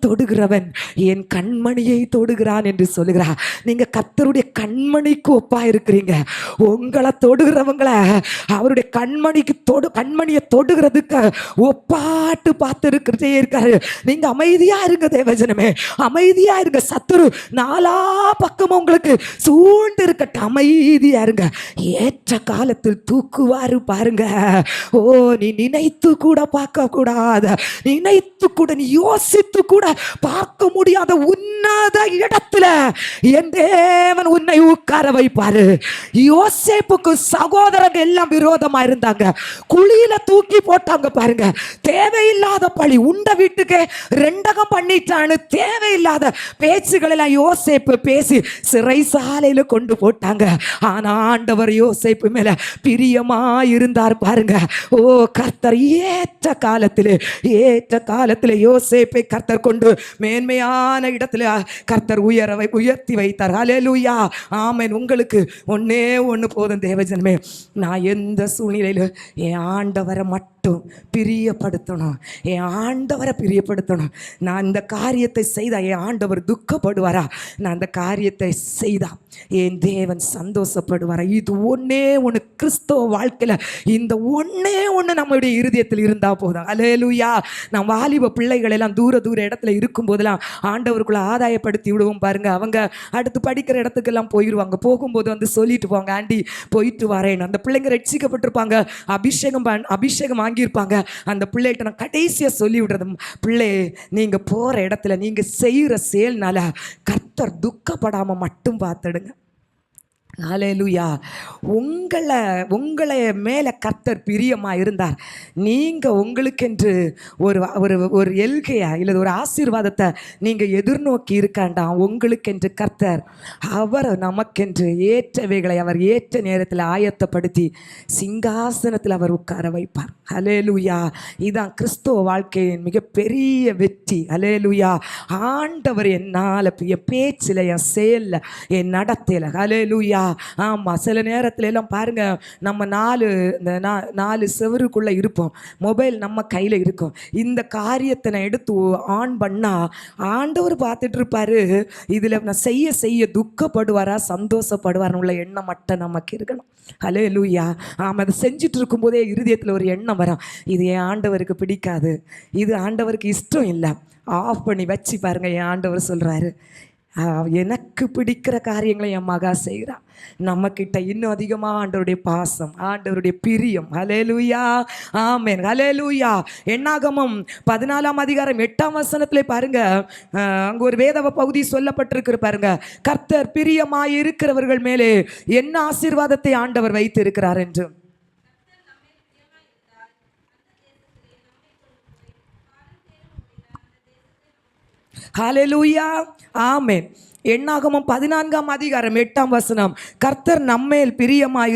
தொடுகிறவன் என் கண்மணியை தொடுகிறான் என்று சொல்லுகிறார். நீங்க கர்த்தருடைய கண்மணிக்கு ஒப்பா இருக்கிறீங்க. உங்களை தொடுகிறவங்களை அவருடைய கண்மணியை தொடுகிறதுக்கு ஒப்பாட்டு பார்த்து இருக்கிறதே இருக்காரு. நீங்க அமைதியா இருங்க தேவஜனமே, அமைதியா இருங்க. சத்துரு 4 பக்கமும் உங்களுக்கு சூழ்ந்து இருக்கட்டும், அமைதியா இருங்க. ஏற்ற காலத்தில் தூக்குவாரு பாருங்க. ஓ, நீ நினைத்து கூட பார்க்க கூடாத, நினைத்து கூட நீ யோசித்து கூட பார்க்க முடியாத உன்னத இடத்துல என் தேவன் உன்னை உட்கார வைப்பாரு. யோசேப்புக்கு சகோதரங்க எல்லாம் விரோதமா இருந்தாங்க, குழியில தூக்கி போட்டாங்க. பாருங்க, தேவையில்லாத பழி, உண்ட வீட்டுக்கு 2 பண்ணிட்டான்னு தேவையில்லாத பேச்சுகள் எல்லாம் யோசேப்பு பேசி சிறைசாலையில கொண்டு போட்டாங்க. ஆனா ஆண்டவர் யோசேப்பு மேல பிரியமா இருந்தார். பாருங்க, ஓ கர்த்தர் ஏற்ற காலத்திலே யோசேப்பை கர்த்தர் கொண்டு கொண்டு மேன்மையான இடத்துல கர்த்தர் உயர்த்தி வைத்தார். ஹல்லேலூயா, ஆமென். உங்களுக்கு ஒன்னே ஒன்று போதும் தேவஜனமே, நான் எந்த சூழ்நிலையிலும் என் ஆண்டவரை மட்டும் பிரியப்படுத்தணும், என் ஆண்டவரை பிரியப்படுத்தணும். நான் இந்த காரியத்தை செய்தா என் ஆண்டவர் துக்கப்படுவாரா? நான் அந்த காரியத்தை செய்தா என் தேவன் சந்தோஷப்படுவாரா? இது ஒன்னே ஒன்று கிறிஸ்தவ வாழ்க்கையில், இந்த ஒன்னே ஒன்று நம்மளுடைய இருதயத்தில் இருந்தால் போதும். அல்லேலூயா. நான் வாலிப பிள்ளைகள் எல்லாம் தூர இடத்துல இருக்கும் போதெல்லாம் ஆண்டவருக்குள்ள ஆதாயப்படுத்தி விடுவோம் பாருங்க. அவங்க அடுத்து படிக்கிற இடத்துக்கெல்லாம் போயிடுவாங்க. போகும்போது வந்து சொல்லிட்டு போவாங்க, ஆண்டி போயிட்டு வரேன். அந்த பிள்ளைங்க ரட்சிக்கப்பட்டிருப்பாங்க, அபிஷேகம் வாங்கியிருப்பாங்க. அந்த பிள்ளைகிட்ட நான் கடைசியாக சொல்லி விடுறது, பிள்ளை நீங்கள் போகிற இடத்துல நீங்கள் செய்கிற செயல்னால கர்த்தர் துக்கப்படாமல் மட்டும் பார்த்துடுங்க. ஹல்லேலூயா. உங்களை மேலே கர்த்தர் பிரியமாக இருந்தார். நீங்கள் உங்களுக்கென்று ஒரு எல்கையா இல்லை ஒரு ஆசீர்வாதத்தை நீங்கள் எதிர்நோக்கி இருக்காண்டாம். உங்களுக்கென்று கர்த்தர் அவர் நமக்கென்று ஏற்றவைகளை அவர் ஏற்ற நேரத்தில் ஆயத்தப்படுத்தி சிங்காசனத்தில் அவர் உட்கார வைப்பார். ஹல்லேலூயா. இதுதான் கிறிஸ்துவ வாழ்க்கையின் மிகப்பெரிய வெற்றி. ஹல்லேலூயா. ஆண்டவர் என்னால் என் பேச்சில், என் செயலில், என் நடத்தையில், ஹல்லேலூயா. ஆமாம், சில நேரத்துல எல்லாம் பாருங்க, நம்ம நாலு செவருக்குள்ளே இருப்போம், மொபைல் நம்ம கையில் இருக்கும். இந்த காரியத்தை நான் எடுத்து ஆன் பண்ணா ஆண்டவர் பார்த்துட்டு இருப்பாரு. இதில் நான் செய்ய துக்கப்படுவாரா சந்தோஷப்படுவார்னு உள்ள எண்ணம் மட்டும் நமக்கு இருக்கணும். ஹல்லேலூயா. ஆமாம், அதை செஞ்சுட்டு இருக்கும்போதே இருதயத்தில் ஒரு எண்ணம் வரும், இது என் ஆண்டவருக்கு பிடிக்காது, இது ஆண்டவருக்கு இஷ்டம் இல்லை. ஆஃப் பண்ணி வச்சு பாருங்க, என் ஆண்டவர் சொல்கிறாரு, எனக்கு பிடிக்கிற காரியங்களை என் மகா செய்கிறான். நம்மக்கிட்ட இன்னும் அதிகமாக ஆண்டவருடைய பாசம், ஆண்டவருடைய பிரியம். ஹல்லேலூயா, ஆமென், ஹல்லேலூயா. என்னாகமம் 14ஆம் அதிகாரம் 8ஆம் வசனத்திலே பாருங்க, அங்கே ஒரு வேத பகுதி சொல்லப்பட்டிருக்கு பாருங்க. கர்த்தர் பிரியமாய் இருக்கிறவர்கள் மேலே என்ன ஆசீர்வாதத்தை ஆண்டவர் வைத்து இருக்கிறார் என்று. ஹல்லேலூயா, ஆமென். என்னாகமம் 14ஆம் அதிகாரம் 8ஆம் வசனம், கர்த்தர் நம்மேல் பிரியமாய்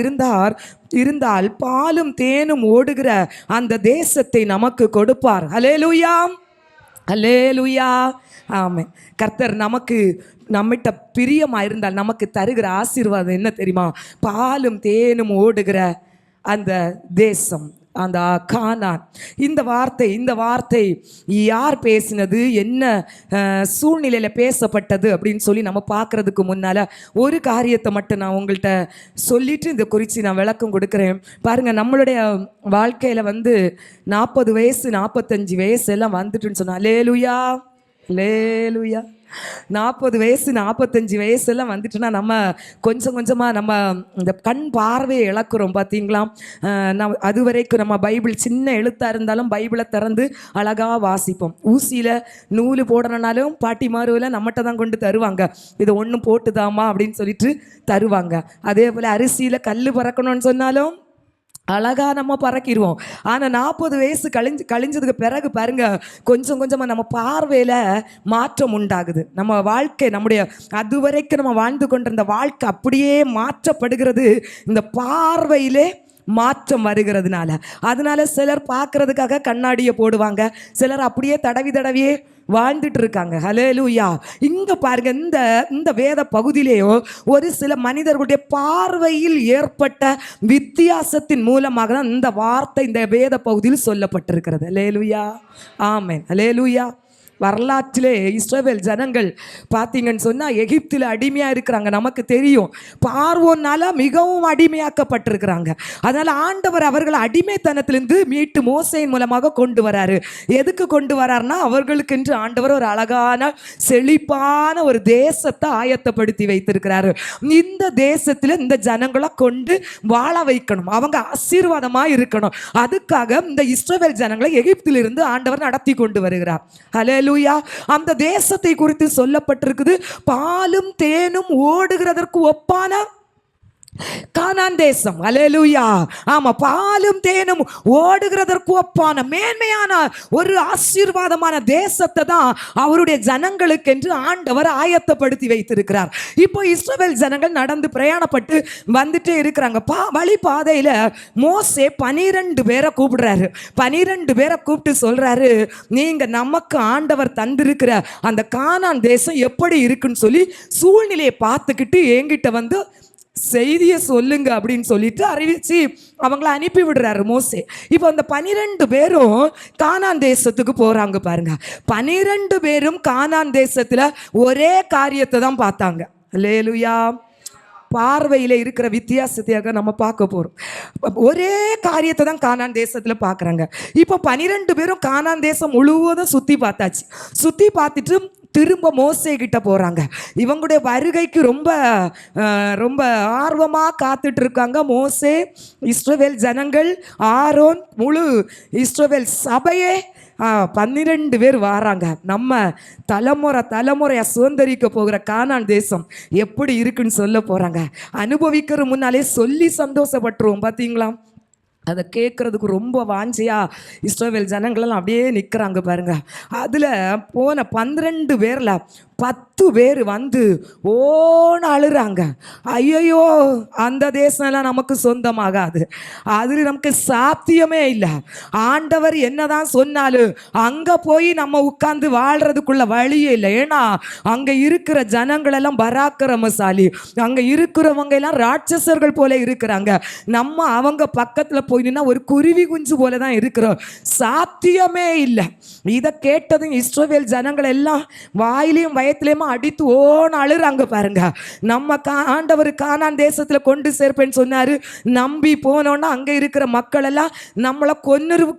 இருந்தால் பாலும் தேனும் ஓடுகிற அந்த தேசத்தை நமக்கு கொடுப்பார். ஹல்லேலூயா, ஹல்லேலூயா, ஆமென். கர்த்தர் நம்மிட்ட பிரியமாக இருந்தால் நமக்கு தருகிற ஆசீர்வாதம் என்ன தெரியுமா? பாலும் தேனும் ஓடுகிற அந்த தேசம், அந்த கானான். இந்த வார்த்தை யார் பேசினது, என்ன சூழ்நிலையில் பேசப்பட்டது அப்படின்னு சொல்லி நம்ம பார்க்குறதுக்கு முன்னால் ஒரு காரியத்தை மட்டும் நான் உங்கள்கிட்ட சொல்லிட்டு இந்த குறித்து நான் விளக்கம் கொடுக்குறேன் பாருங்கள். நம்மளுடைய வாழ்க்கையில் 40 வயசு 45 வயசு எல்லாம் வந்துட்டுன்னு சொன்னால், அல்லேலூயா, அல்லேலூயா, 40 வயசு 45 வயசுலாம் வந்துட்டுனா நம்ம கொஞ்சமாக நம்ம இந்த கண் பார்வையை இழக்கிறோம் பார்த்தீங்களா? அது வரைக்கும் நம்ம பைபிள் சின்ன எழுத்தாக இருந்தாலும் பைபிளை திறந்து அழகாக வாசிப்போம். ஊசியில் நூல் போடணுன்னாலும் பாட்டிமாருவில் நம்மகிட்ட தான் கொண்டு தருவாங்க, இது ஒன்றும் போட்டுதாமா அப்படின்னு சொல்லிட்டு தருவாங்க. அதே போல் அரிசியில் கல் பறக்கணும்னு சொன்னாலும் அழகாக நம்ம பறக்கிடுவோம். ஆனால் 40 வயசு கழிஞ்சதுக்கு பிறகு பாருங்க, கொஞ்சமாக நம்ம பார்வையில் மாற்றம் உண்டாகுது. நம்ம வாழ்க்கை, அது வரைக்கும் நம்ம வாழ்ந்து கொண்டிருந்த வாழ்க்கை அப்படியே மாற்றப்படுகிறது இந்த பார்வையிலே மாற்றம் வருகிறதுனால. அதனால சிலர் பார்க்கறதுக்காக கண்ணாடியை போடுவாங்க, சிலர் அப்படியே தடவியே வாழ்ந்துட்டு இருக்காங்க. ஹல்லேலூயா. இங்க பாருங்க, இந்த வேத பகுதியிலேயோ ஒரு சில மனிதர்களுடைய பார்வையில் ஏற்பட்ட வித்தியாசத்தின் மூலமாக தான் இந்த வார்த்தை இந்த வேத பகுதியில் சொல்லப்பட்டிருக்கிறது. ஹல்லேலூயா, ஆமென், ஹல்லேலூயா. வரலாற்றிலே இஸ்ரவேல் ஜனங்கள் பார்த்தீங்கன்னு சொன்னால் எகிப்தில் அடிமையாக இருக்கிறாங்க. நமக்கு தெரியும், பார்வோனால மிகவும் அடிமையாக்கப்பட்டிருக்கிறாங்க. அதனால் ஆண்டவர் அவர்கள் அடிமைத்தனத்திலிருந்து மீட்டு மோசையின் மூலமாக கொண்டு வராரு. எதுக்கு கொண்டு வராருன்னா, அவர்களுக்கென்று ஆண்டவர் ஒரு அழகான செழிப்பான ஒரு தேசத்தை ஆயத்தப்படுத்தி வைத்திருக்கிறாரு. இந்த தேசத்தில் இந்த ஜனங்களை கொண்டு வாழ வைக்கணும், அவங்க ஆசீர்வாதமாக இருக்கணும். அதுக்காக இந்த இஸ்ரவேல் ஜனங்களை எகிப்திலிருந்து ஆண்டவர் நடத்தி கொண்டு வருகிறார். ஹல்லேலூயா. அந்த தேசத்தை குறித்து சொல்லப்பட்டிருக்குது, பாலும் தேனும் ஓடுகிறதற்கு ஒப்பான கானான் தேசம். அல்லேலூயா. ஆமா, பாலும் தேனும் ஓடுகிறதற்கு ஒப்பான மேன்மையான ஒரு ஆசீர்வாதமான தேசத்தை தான் அவருடைய ஜனங்களுக்கு என்று ஆண்டவர் ஆயத்தப்படுத்தி வைத்திருக்கிறார். இப்போ இஸ்ரவேல் ஜனங்கள் நடந்து பிரயாணப்பட்டு வந்துட்டே இருக்கிறாங்க. வழி பாதையில மோசே 12 பேரை கூப்பிடுறாரு. 12 பேரை கூப்பிட்டு சொல்றாரு, நீங்க நமக்கு ஆண்டவர் தந்திருக்கிற அந்த கானான் தேசம் எப்படி இருக்குன்னு சொல்லி சூழ்நிலையை பார்த்துக்கிட்டு என்கிட்ட வந்து செய்தியை சொல்லுங்க அப்படின்னு சொல்லிட்டு அறிவிச்சு அவங்கள அனுப்பி விடுறாரு மோசே. இப்போ அந்த 12 பேரும் கானான் தேசத்துக்கு போறாங்க பாருங்க. 12 பேரும் கானான் தேசத்துல ஒரே காரியத்தை தான் பார்த்தாங்க. அல்லேலூயா. பார்வையில் இருக்கிற வித்தியாசத்தையாக நம்ம பார்க்க போறோம். ஒரே காரியத்தை தான் கானான் தேசத்துல பார்க்குறாங்க. இப்போ 12 பேரும் கானான் தேசம் முழுவதும் சுத்தி பார்த்தாச்சு. சுத்தி பார்த்துட்டு திரும்ப மோசே கிட்ட போறாங்க. இவங்களுடைய வருகைக்கு ரொம்ப ரொம்ப ஆர்வமாக காத்துட்டு இருக்காங்க. மோசே, இஸ்ரவேல் ஜனங்கள், ஆரோன், முழு இஸ்ரவேல் சபையே 12 பேர் வராங்க. நம்ம தலைமுறையாக சுதந்திரிக்க போகிற கானான் தேசம் எப்படி இருக்குன்னு சொல்ல போறாங்க. அனுபவிக்கிற முன்னாலே சொல்லி சந்தோஷப்பட்டுருவோம். பார்த்தீங்களா? அதை கேட்குறதுக்கு ரொம்ப வாஞ்சியா இஸ்ரவேல் ஜனங்களெல்லாம் அப்படியே நிற்கிறாங்க பாருங்க. அதில் போன 12 பேரில் 10 பேர் வந்து ஓன்னு அழுறாங்க. ஐயோ, அந்த தேசம்லாம் நமக்கு சொந்தமாகாது, அது நமக்கு சாத்தியமே இல்லை. ஆண்டவர் என்னதான் சொன்னாலும் அங்கே போய் நம்ம உட்கார்ந்து வாழ்றதுக்குள்ள வழியே இல்லை. ஏன்னா அங்கே இருக்கிற ஜனங்களெல்லாம் பராக்கிரமசாலி, அங்கே இருக்கிறவங்க எல்லாம் ராட்சசர்கள் போல இருக்கிறாங்க. நம்ம அவங்க பக்கத்தில் போய் நின்னா ஒரு குருவி குஞ்சு போல தான் இருக்கிறோம். சாத்தியமே இல்லை. இதை கேட்டதும் இஸ்ரவேல் ஜனங்கள் எல்லாம் வாயிலையும் வயத்திலையுமா அடித்து ஓன்னு அழுறாங்க பாருங்க. நம்ம ஆண்டவர் கானான் தேசத்துல கொண்டு சேர்ப்பேன்னு சொன்னாரு. நம்பி போனோன்னா அங்க இருக்கிற மக்கள் எல்லாம் நம்மளை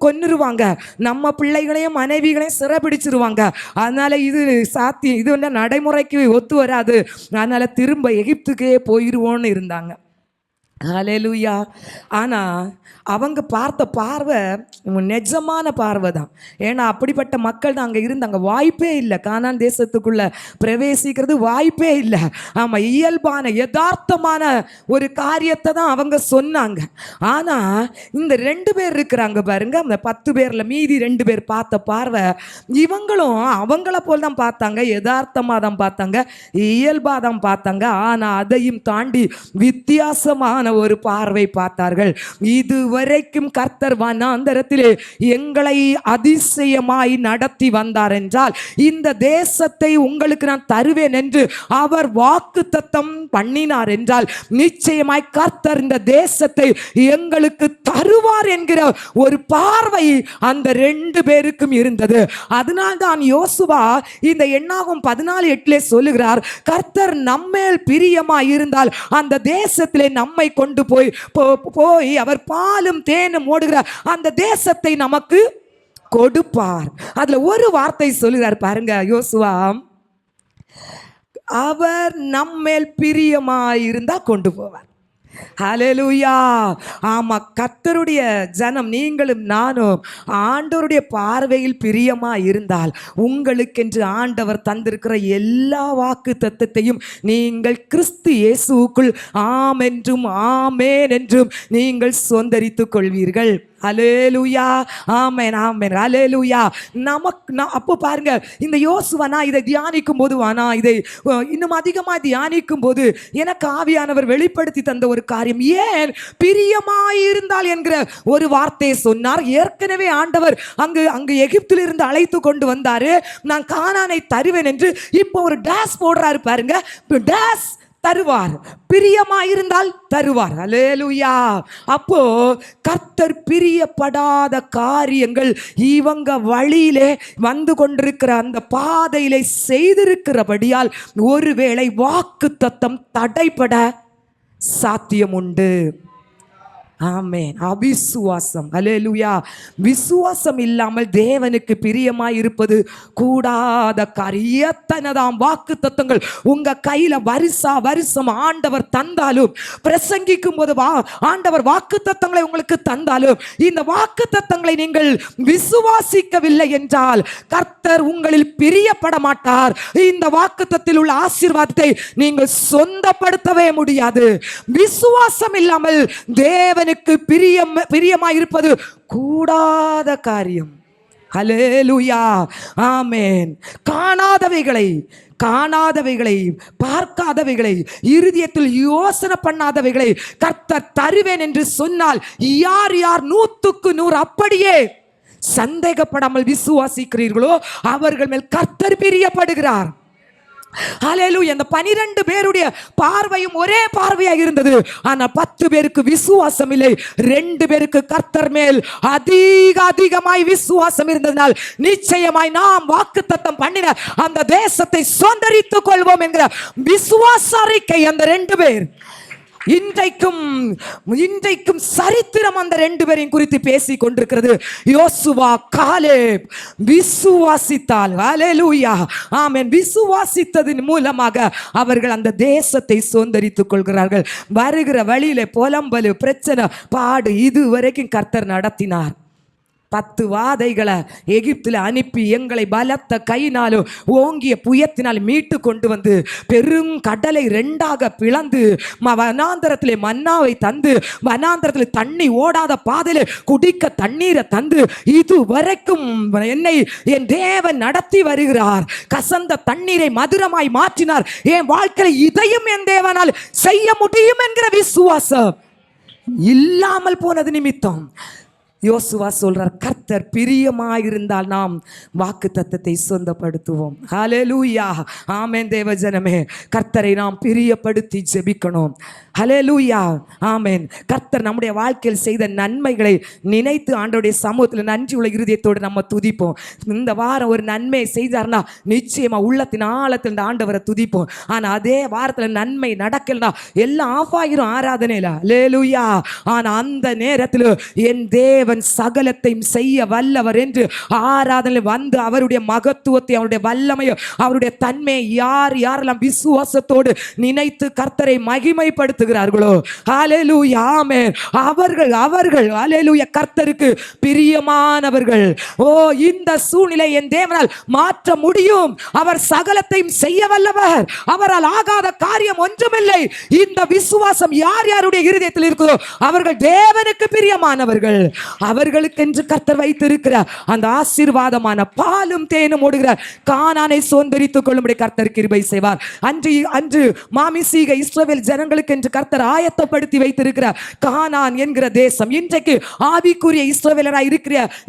கொன்னுருவாங்க, நம்ம பிள்ளைகளையும் மனைவிகளையும் சிறைபிடிச்சிருவாங்க. அதனால இது சாத்தியம், இது வந்து நடைமுறைக்கு ஒத்து வராது. அதனால திரும்ப எகிப்துக்கே போயிடுவோன்னு இருந்தாங்க. ஹல்லேலூயா. ஆனால் அவங்க பார்த்த பார்வை நிஜமான பார்வை தான். ஏன்னா அப்படிப்பட்ட மக்கள் தான் அங்கே இருந்தாங்க. வாய்ப்பே இல்லை, கானான் தேசத்துக்குள்ள பிரவேசிக்கிறது வாய்ப்பே இல்லை. ஆமாம், இயல்பான யதார்த்தமான ஒரு காரியத்தை தான் அவங்க சொன்னாங்க. ஆனால் இந்த 2 பேர் இருக்கிறாங்க பாருங்க, அந்த 10 பேரில் மீதி 2 பேர் பார்த்த பார்வை இவங்களும் அவங்கள போல் தான் பார்த்தாங்க, யதார்த்தமாக தான் பார்த்தாங்க, இயல்பாக தான் பார்த்தாங்க. ஆனால் அதையும் தாண்டி வித்தியாசமான ஒரு பார்வை பார்த்தார்கள். இதுவரைக்கும் கர்த்தர் வனாந்தரத்திலே எங்களை அதிசயமாய் நடத்தி வந்தார் என்றால் இந்த தேசத்தை உங்களுக்கு நான் தருவேன் என்று அவர் வாக்குத்தத்தம் பண்ணினார் என்றால் நிச்சயமாய் கர்த்தர் இந்த தேசத்தை எங்களுக்கு தருவார் என்கிற ஒரு பார்வை அந்த 2 பேருக்கும் இருந்தது. அதனால்தான் யோசுவா இந்த எண்ணாகும் 14:8 சொல்லுகிறார், கர்த்தர் நம்மேல் பிரியமாய் இருந்தால் அந்த தேசத்திலே நம்மை கொண்டு போய் அவர் பாலும் தேனும் ஓடுகிற அந்த தேசத்தை நமக்கு கொடுப்பார். அதுல ஒரு வார்த்தை சொல்லுகிறார் பாருங்க யோசுவா, அவர் நம்மேல் பிரியமாயிருந்தா கொண்டு போவார். ஹல்லேலூயா. ஆமா, கர்த்தருடைய ஜனம் நீங்களும் நானும் ஆண்டவருடைய பார்வையில் பிரியமா இருந்தால் உங்களுக்கென்று ஆண்டவர் தந்திருக்கிற எல்லா வாக்கு தத்தத்தையும் நீங்கள் கிறிஸ்து இயேசுவுக்குள் ஆம் என்றும் ஆமேன் என்றும் நீங்கள் சொந்தரித்துக் கொள்வீர்கள். ஹல்லேலூயா. ஆமென், ஆமென். ஹல்லேலூயா. அப்போ பாருங்க, இந்த யோசுவா நான் இதை தியானிக்கும் போது இதை இன்னும் அதிகமாக தியானிக்கும் போது எனக்கு ஆவியானவர் வெளிப்படுத்தி தந்த ஒரு காரியம், ஏன் பிரியமாயிருந்தால் என்கிற ஒரு வார்த்தையை சொன்னார். ஏற்கனவே ஆண்டவர் அங்கு எகிப்திலிருந்து அழைத்து கொண்டு வந்தாரு, நான் கானானை தருவேன் என்று. இப்போ ஒரு டேஸ் போடுறாரு பாருங்க, டேஸ் தருவார், பிரியமாயிருந்தால் தருவார். அல்லேலூயா. அப்போ கர்த்தர் பிரியப்படாத காரியங்கள் இவங்க வழியிலே வந்து கொண்டிருக்கிற அந்த பாதையிலே செய்திருக்கிறபடியால் ஒருவேளை வாக்குத்தத்தம் தடைபட சாத்தியம் உண்டு. ஆமென். அவிசுவாசம். அல்லேலூயா. விசுவாசம் இல்லாமல் தேவனுக்கு பிரியமாய் இருப்பது கூடாத காரியம். எத்தனைதாம் வாக்கு தத்தங்கள் உங்க கையில வருஷம் ஆண்டவர் தந்தாலும், பிரசங்கிக்கும் போது ஆண்டவர் வாக்கு தத்தங்களை உங்களுக்கு தந்தாலும், இந்த வாக்கு தத்தங்களை நீங்கள் விசுவாசிக்கவில்லை என்றால் கர்த்தர் உங்களில் பிரியப்பட மாட்டார். இந்த வாக்கு தத்தத்தில் உள்ள ஆசீர்வாதத்தை நீங்கள் சொந்தப்படுத்தவே முடியாது. விசுவாசம் இல்லாமல் தேவனுக்கு பிரியமாயிருப்பது கூடாத காரியம். ஹல்லேலூயா. ஆமென். காணாதவைகளை பார்க்காதவைகளை இருதயத்தில் யோசனை பண்ணாதவைகளை கர்த்தர் தருவேன் என்று சொன்னால் யார் 100% அப்படியே சந்தேகப்படாமல் விசுவாசிக்கிறீர்களோ அவர்கள் மேல் கர்த்தர் பிரியப்படுகிறார். ஹல்லேலூயா. அந்த 12 பேருடைய பார்வையும் ஒரே பார்வையாக இருந்தது. ஆனா 10 பேருக்கு விசுவாசம் இல்லை. 2 பேருக்கு கர்த்தர் மேல் அதிகமாய் விசுவாசம் இருந்ததனால் நிச்சயமாய் நாம் வாக்குத்தத்தம் பண்ணின அந்த தேசத்தை சுதந்தரித்துக் கொள்வோம் என்கிற விசுவாச அறிக்கை அந்த 2 பேர். இன்றைக்கும் சரித்திரம் அந்த 2 பேரையும் குறித்து பேசிக் கொண்டிருக்கிறது. யோசுவா, காலேப் விசுவாசித்தால், ஹல்லேலூயா, ஆமென், விசுவாசித்ததின் மூலமாக அவர்கள் அந்த தேசத்தை சுதந்தரித்துக் கொள்கிறார்கள். வருகிற வழியில புலம்பலு, பிரச்சனை, பாடு இதுவரைக்கும் கர்த்தர் நடத்தினார். 10 வாதைகளை எகிப்தில் அனுப்பி எங்களை பலத்த கையினாலும் ஓங்கிய புயத்தினால் மீட்டு கொண்டு வந்து பெருங்கடலை 2ஆக பிளந்து வனாந்தரத்திலே மன்னாவை தந்து வனாந்தரத்தில் தண்ணி ஓடாத பாதையில குடிக்க தண்ணீரை தந்து இதுவரைக்கும் என்னை என் தேவன் நடத்தி வருகிறார். கசந்த தண்ணீரை மதுரமாய் மாற்றினார். என் வாழ்க்கையில் இதையும் என் தேவனால் செய்ய முடியும் என்கிற விசுவாசம் இல்லாமல் போனது நிமித்தம் யோசுவா சொல்றார், கர்த்தர் பிரியமாயிருந்தால் நாம் வாக்கு தத்தத்தை சொந்தப்படுத்துவோம். ஹல்லேலூயா. ஆமென். தேவஜனமே, கர்த்தரை நாம் பிரியப்படுத்தி ஜெபிக்கணும். ஹல்லேலூயா. ஆமென். கர்த்தர் நம்முடைய வாழ்க்கையில் செய்த நன்மைகளை நினைத்து ஆண்டவருடைய சமூகத்தில் நன்றி உள்ள இருதயத்தோடு நம்ம துதிப்போம். இந்த வாரம் ஒரு நன்மையை செய்தார்னா நிச்சயமா உள்ளத்தின் ஆழத்தில் இந்த ஆண்டவரை துதிப்போம். ஆனா அதே வாரத்தில் நன்மை நடக்கலனா எல்லாம் ஆஃப் ஆகிரும் ஆராதனையில. ஹல்லேலூயா. ஆனா அந்த நேரத்தில் என் தேவன் சகலத்தையும் செய்ய வல்லவர் என்று ஆராதனை வந்து அவருடைய மகத்துவத்தை, அவருடைய வல்லமையை, அவருடைய தன்மையை யாரெல்லாம் விசுவாசத்தோடு நினைத்து கர்த்தரை மகிமைப்படுத்துகிறார்களோ, ஹல்லேலூயா, ஆமென், அவர்கள் ஹல்லேலூயா கர்த்தருக்கு பிரியமானவர்கள். ஓ, இந்த சூழ்நிலை என் தேவனால் மாற்ற முடியும். அவர் சகலத்தையும் செய்ய வல்லவர். அவரால் ஆகாத காரியம் ஒன்றுமில்லை. இந்த விசுவாசம் யாருடைய இருதயத்தில் இருக்குதோ அவர்கள் தேவனுக்கு பிரியமானவர்கள். அவர்களுக்கென்று கர்த்தர் வைத்திருக்கிற அந்த ஆசீர்வாதமான பாலும் தேனும் ஓடுகிற கானானை சுதந்தரித்துக் கொள்ளும்படி கர்த்தர் கிருபை செய்வார். அன்று மாமிசீக இஸ்ரவேல் ஜனங்களுக்கு என்று கர்த்தர் ஆயத்தப்படுத்தி வைத்திருக்கிற கானான் என்கிற தேசம் இன்றைக்கு ஆவிக்குரிய இஸ்ரவேலராய்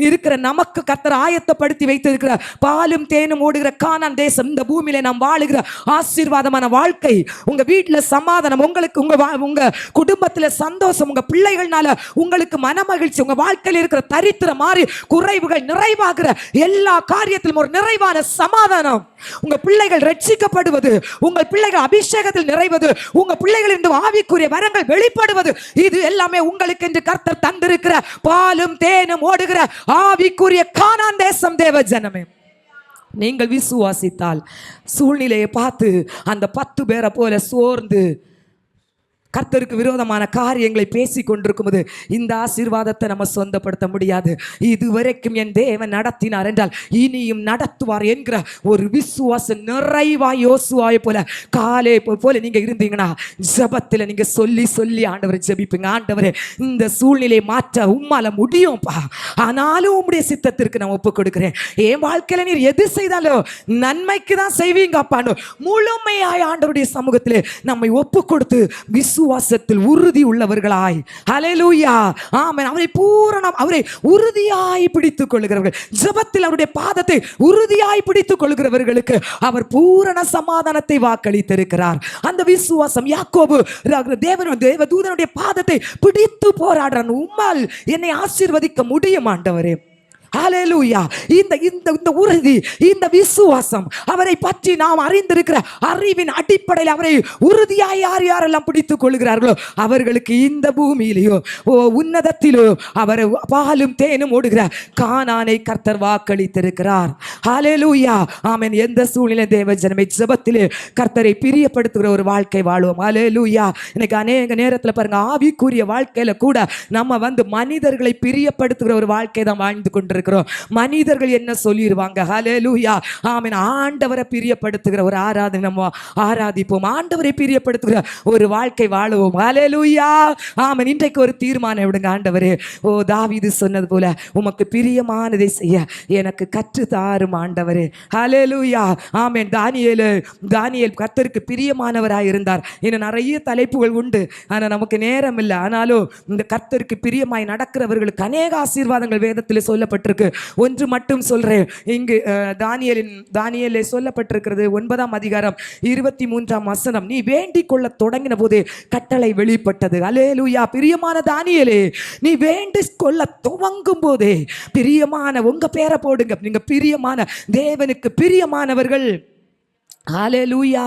இருக்கிற நமக்கு கர்த்தர் ஆயத்தப்படுத்தி வைத்திருக்கிற பாலும் தேனும் ஓடுகிற கானான் தேசம். இந்த பூமியில நாம் வாழுகிற ஆசீர்வாதமான வாழ்க்கை, உங்க வீட்டுல சமாதானம், உங்களுக்கு உங்க குடும்பத்துல சந்தோஷம், உங்க பிள்ளைகள்னால உங்களுக்கு மனமகிழ்ச்சி, உங்க வாழ்க்கையில் இருக்கிற தரித்திரம் மாறி குறைவுகள் நிறைவாகிற எல்லா காரியத்திலும் ஒரு நிறைவான சமாதானம், உங்க பிள்ளைகள் ரட்சிக்கப்படுவது, உங்கள் பிள்ளைகள் அபிஷேகத்தில் நிறைவது, உங்க பிள்ளைகள் இந்த ஆவிக்குரிய வரங்கள் வெளிப்படுவது, இது எல்லாமே உங்களுக்கு என்று கர்த்தர் தந்திருக்கிற பாலும் தேனும் ஓடுகிற ஆவிக்குரிய கானான் தேசம். தேவ ஜனமே, நீங்கள் விசுவாசித்தால் சூழ்நிலையை பார்த்து அந்த 10 பேரை போல சோர்ந்து கர்த்தருக்கு விரோதமான காரியங்களை பேசி கொண்டிருக்கும் போது இந்த ஆசீர்வாதத்தை நம்ம சொந்தப்படுத்த முடியாது. இதுவரைக்கும் என் தேவன் நடத்தினார் என்றால் இனியும் நடத்துவார் என்கிற ஒரு விசுவாச நிறைவாய் யோசுவாயை போல காலே போல நீங்க இருந்தீங்கன்னா ஜெபத்தில் நீங்க சொல்லி ஆண்டவரை ஜெபிப்பீங்க. ஆண்டவரே, இந்த சூழ்நிலையை மாற்ற உம்மால முடியும்பா, ஆனாலும் உம்முடைய சித்தத்திற்கு நான் ஒப்பு கொடுக்கிறேன். என் வாழ்க்கையில நீர் எது செய்தாலும் நன்மைக்கு தான் செய்வீங்க அப்பான்னு முழுமையாய் ஆண்டவருடைய சமூகத்திலே நம்மை ஒப்பு கொடுத்து விசுவாசத்தில் உறுதி உள்ளவர்களாய், ஹல்லேலூயா, ஆமென், அவரை உறுதியாய் பிடித்துக் கொள்கிறவர்கள், ஜெபத்தில் அவருடைய பாதத்தை உறுதியாய் பிடித்துக் கொள்கிறவர்களுக்கு அவர் பூரண சமாதானத்தை வாக்களித்திருக்கிறார். அந்த விசுவாசம் யாக்கோபு தேவதூதனுடைய பாதத்தை பிடித்து போராடுறான். உம்மால் என்னை ஆசீர்வதிக்க முடியும் ஆண்டவரே. ஹல்லேலூயா. இந்த இந்த இந்த உறுதி, இந்த விசுவாசம், அவரை பற்றி நாம் அறிந்திருக்கிற அறிவின் அடிப்படையில் அவரை உறுதியாய் யாரெல்லாம் பிடித்துக் கொள்கிறார்களோ அவர்களுக்கு இந்த பூமியிலேயோ உன்னதத்திலோ அவர் பாலும் தேனும் ஓடுகிற கானானை கர்த்தர் வாக்களித்திருக்கிறார். ஹல்லேலூயா. ஆமென். எந்த சூழ்நிலை தேவஜனமே ஜெபத்திலே கர்த்தரை பிரியப்படுத்துகிற ஒரு வாழ்க்கை வாழ்வோம். ஹல்லேலூயா. இன்னைக்கு அநேக நேரத்தில் பாருங்க, ஆவிக்குரிய வாழ்க்கையில கூட நம்ம மனிதர்களை பிரியப்படுத்துகிற ஒரு வாழ்க்கை தான் வாழ்ந்து கொண்டிருக்கிறோம். மனிதர்கள் என்ன சொல்லிடுவாங்க. ஹல்லேலூயா. ஆமென். ஆண்டவரை பிரியப்படுத்துகிற ஒரு ஆராதனை நம்ம ஆராதிப்போம். ஆண்டவரை பிரியப்படுத்துகிற ஒரு வாழ்க்கை வாழுவோம். ஹல்லேலூயா. ஆமென். இன்றைக்கு ஒரு தீர்மானம் எடுங்க. ஆண்டவரே, தாவீது சொன்னது போல உமக்கு பிரியமானதை செய்ய எனக்கு கற்று தாரும் ஆண்டவரே. ஹல்லேலூயா. ஆமென். தானியேல் கர்த்தருக்கு பிரியமானவராய் இருந்தார். இன்னும் நிறைய தலைப்புகள் உண்டு, ஆனால் நமக்கு நேரம் இல்லை. ஆனாலும் இந்த கர்த்தருக்கு பிரியமாய் நடக்கிறவர்களுக்கு அநேக ஆசீர்வாதங்கள் வேதத்தில் சொல்லப்பட்டிருக்கு. ஒன்று மட்டும் சொல்றேன். இங்கு தானியேலே சொல்லப்பட்டிருக்கிறது 9ஆம் அதிகாரம் 23ஆம் வசனம். நீ வேண்டிக் கொள்ள தொடங்கின போது கட்டளை வெளிப்பட்டது. அல்லேலூயா. பிரியமான தானியேலே, நீ வேண்டிக் கொள்ள துவங்கும் போதே பிரியமான, உங்க பேரை போடுங்க, நீங்க பிரியமான, தேவனுக்கு பிரியமானவர்கள். ஹல்லேலூயா.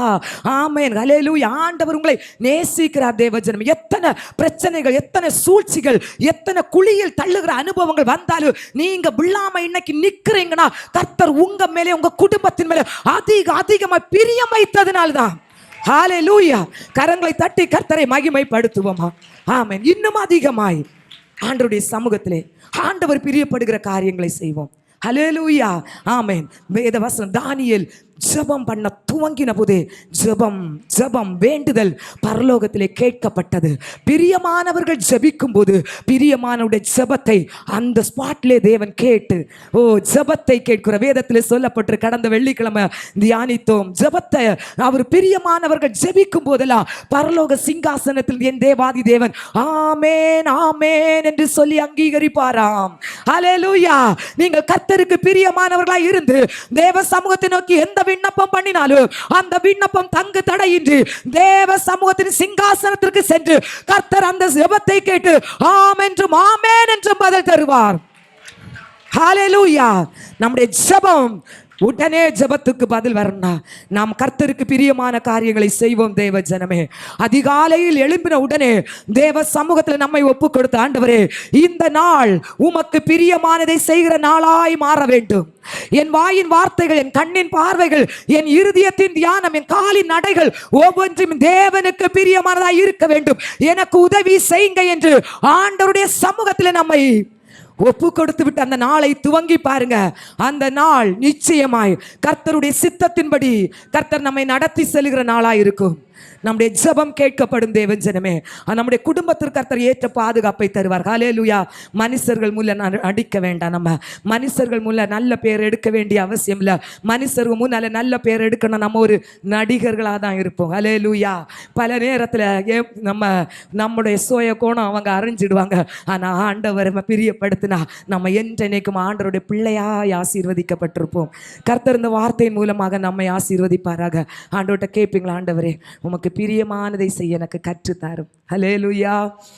ஆமென். ஹல்லேலூயா. ஆண்டவர் உங்களை நேசிக்கிறார் தேவஜனம். எத்தனை பிரச்சனைகள், எத்தனை சூழ்ச்சிகள், எத்தனை குழியில் தள்ளுகிற அனுபவங்கள் வந்தாலும் நீங்க விழாம இன்னைக்கு நிக்கிறீங்கன்னா கர்த்தர் உங்க மேலே, உங்க குடும்பத்தின் மேலே அதிகமாக பிரியம் வைத்ததுனால்தான். ஹல்லேலூயா. கரங்களை தட்டி கர்த்தரை மகிமைப்படுத்துவோமா? ஆமென். இன்னும் அதிகமாய் ஆண்டவருடைய சமூகத்திலே ஆண்டவர் பிரியப்படுகிற காரியங்களை செய்வோம். ஹல்லேலூயா. ஆமென். வேதவசனம், தானியேல் ஜெபம் பண்ண துவங்கின போதே ஜெபம் வேண்டுதல் பரலோகத்திலே கேட்கப்பட்டது. பிரியமானவர்கள் ஜெபிக்கும் போது பிரியமானவருடைய ஜெபத்தை அந்த ஸ்பாட்லே தேவன் கேட்டு ஜெபத்தை கேட்கிற வேதத்தில் சொல்லப்பட்டு கடந்த வெள்ளிக்கிழமை தியானித்தோம். ஜெபத்தை அவர் பிரியமானவர்கள் ஜெபிக்கும் போதெல்லாம் பரலோக சிங்காசனத்தில் என் தேவாதி தேவன் ஆமேன் ஆமேன் என்று சொல்லி அங்கீகரிப்பாராம். ஹல்லேலூயா. நீங்கள் கர்த்தருக்கு பிரியமானவர்களாய் இருந்து தேவ சமூகத்தை நோக்கி எந்த விண்ணப்பம் பண்ணினாலும் அந்த விண்ணப்பம் தங்கு தடையின்றி தேவ சமூகத்தின் சிங்காசனத்திற்கு சென்று கர்த்தர் அந்த ஜெபத்தை கேட்டு ஆம் என்றும் ஆமென் என்றும் பதில் தருவார். ஹல்லேலூயா. நம்முடைய ஜெபம் உடனே ஜெபத்துக்கு பதில் வரணும். நாம் கர்த்தருக்கு பிரியமான காரியங்களை செய்வோம் தேவ ஜனமே. அதிகாலையில் எழும்பின உடனே தேவ சமூகத்தில் நம்மை ஒப்பு கொடுத்த ஆண்டவரே, இந்த நாள் உமக்கு பிரியமானதை செய்கிற நாளாய் மாற வேண்டும். என் வாயின் வார்த்தைகள், என் கண்ணின் பார்வைகள், என் இருதயத்தின் தியானம், என் காலின் நடைகள் ஒவ்வொன்றும் தேவனுக்கு பிரியமானதாய் இருக்க வேண்டும். எனக்கு உதவி செய்யுங்க என்று ஆண்டவருடைய சமூகத்தில் நம்மை ஒப்பு கொடுத்து விட்டு அந்த நாளை துவங்கி பாருங்க. அந்த நாள் நிச்சயமாய் கர்த்தருடைய சித்தத்தின்படி கர்த்தர் நம்மை நடத்தி செல்கிற நாளாய் இருக்கும். நம்முடைய ஜெபம் கேட்கப்படும் தேவன் ஜனமே. நம்முடைய குடும்பத்திற்கு கர்த்தர் ஏற்ற பாதுகாப்பை தருவார். ஹல்லேலூயா. மனுஷர்கள் முன்ன அடிக்க வேண்டாம். நம்ம மனுஷர்கள் முன்ன நல்ல பேர் எடுக்க வேண்டிய அவசியம் இல்லை. மனுஷர்கள் முன்னால நல்ல பேர் எடுக்கணும். நம்ம ஒரு நடிகர்களாக தான் இருப்போம். ஹல்லேலூயா. பல நேரத்தில் நம்முடைய சோய கோணம் அவங்க அறிஞ்சிடுவாங்க. ஆனால் ஆண்டவரை பிரியப்படுத்தினா நம்ம என்றைக்கும் ஆண்டவருடைய பிள்ளையாய் ஆசீர்வதிக்கப்பட்டிருப்போம். கர்த்தர் இந்த வார்த்தையின் மூலமாக நம்மை ஆசீர்வதிப்பாராக. ஆண்டவர்கிட்ட கேட்பீங்களா? ஆண்டவரே, உமக்கு பிரியமானதை செய்ய எனக்கு கற்றுத்தாரும். ஹல்லேலூயா.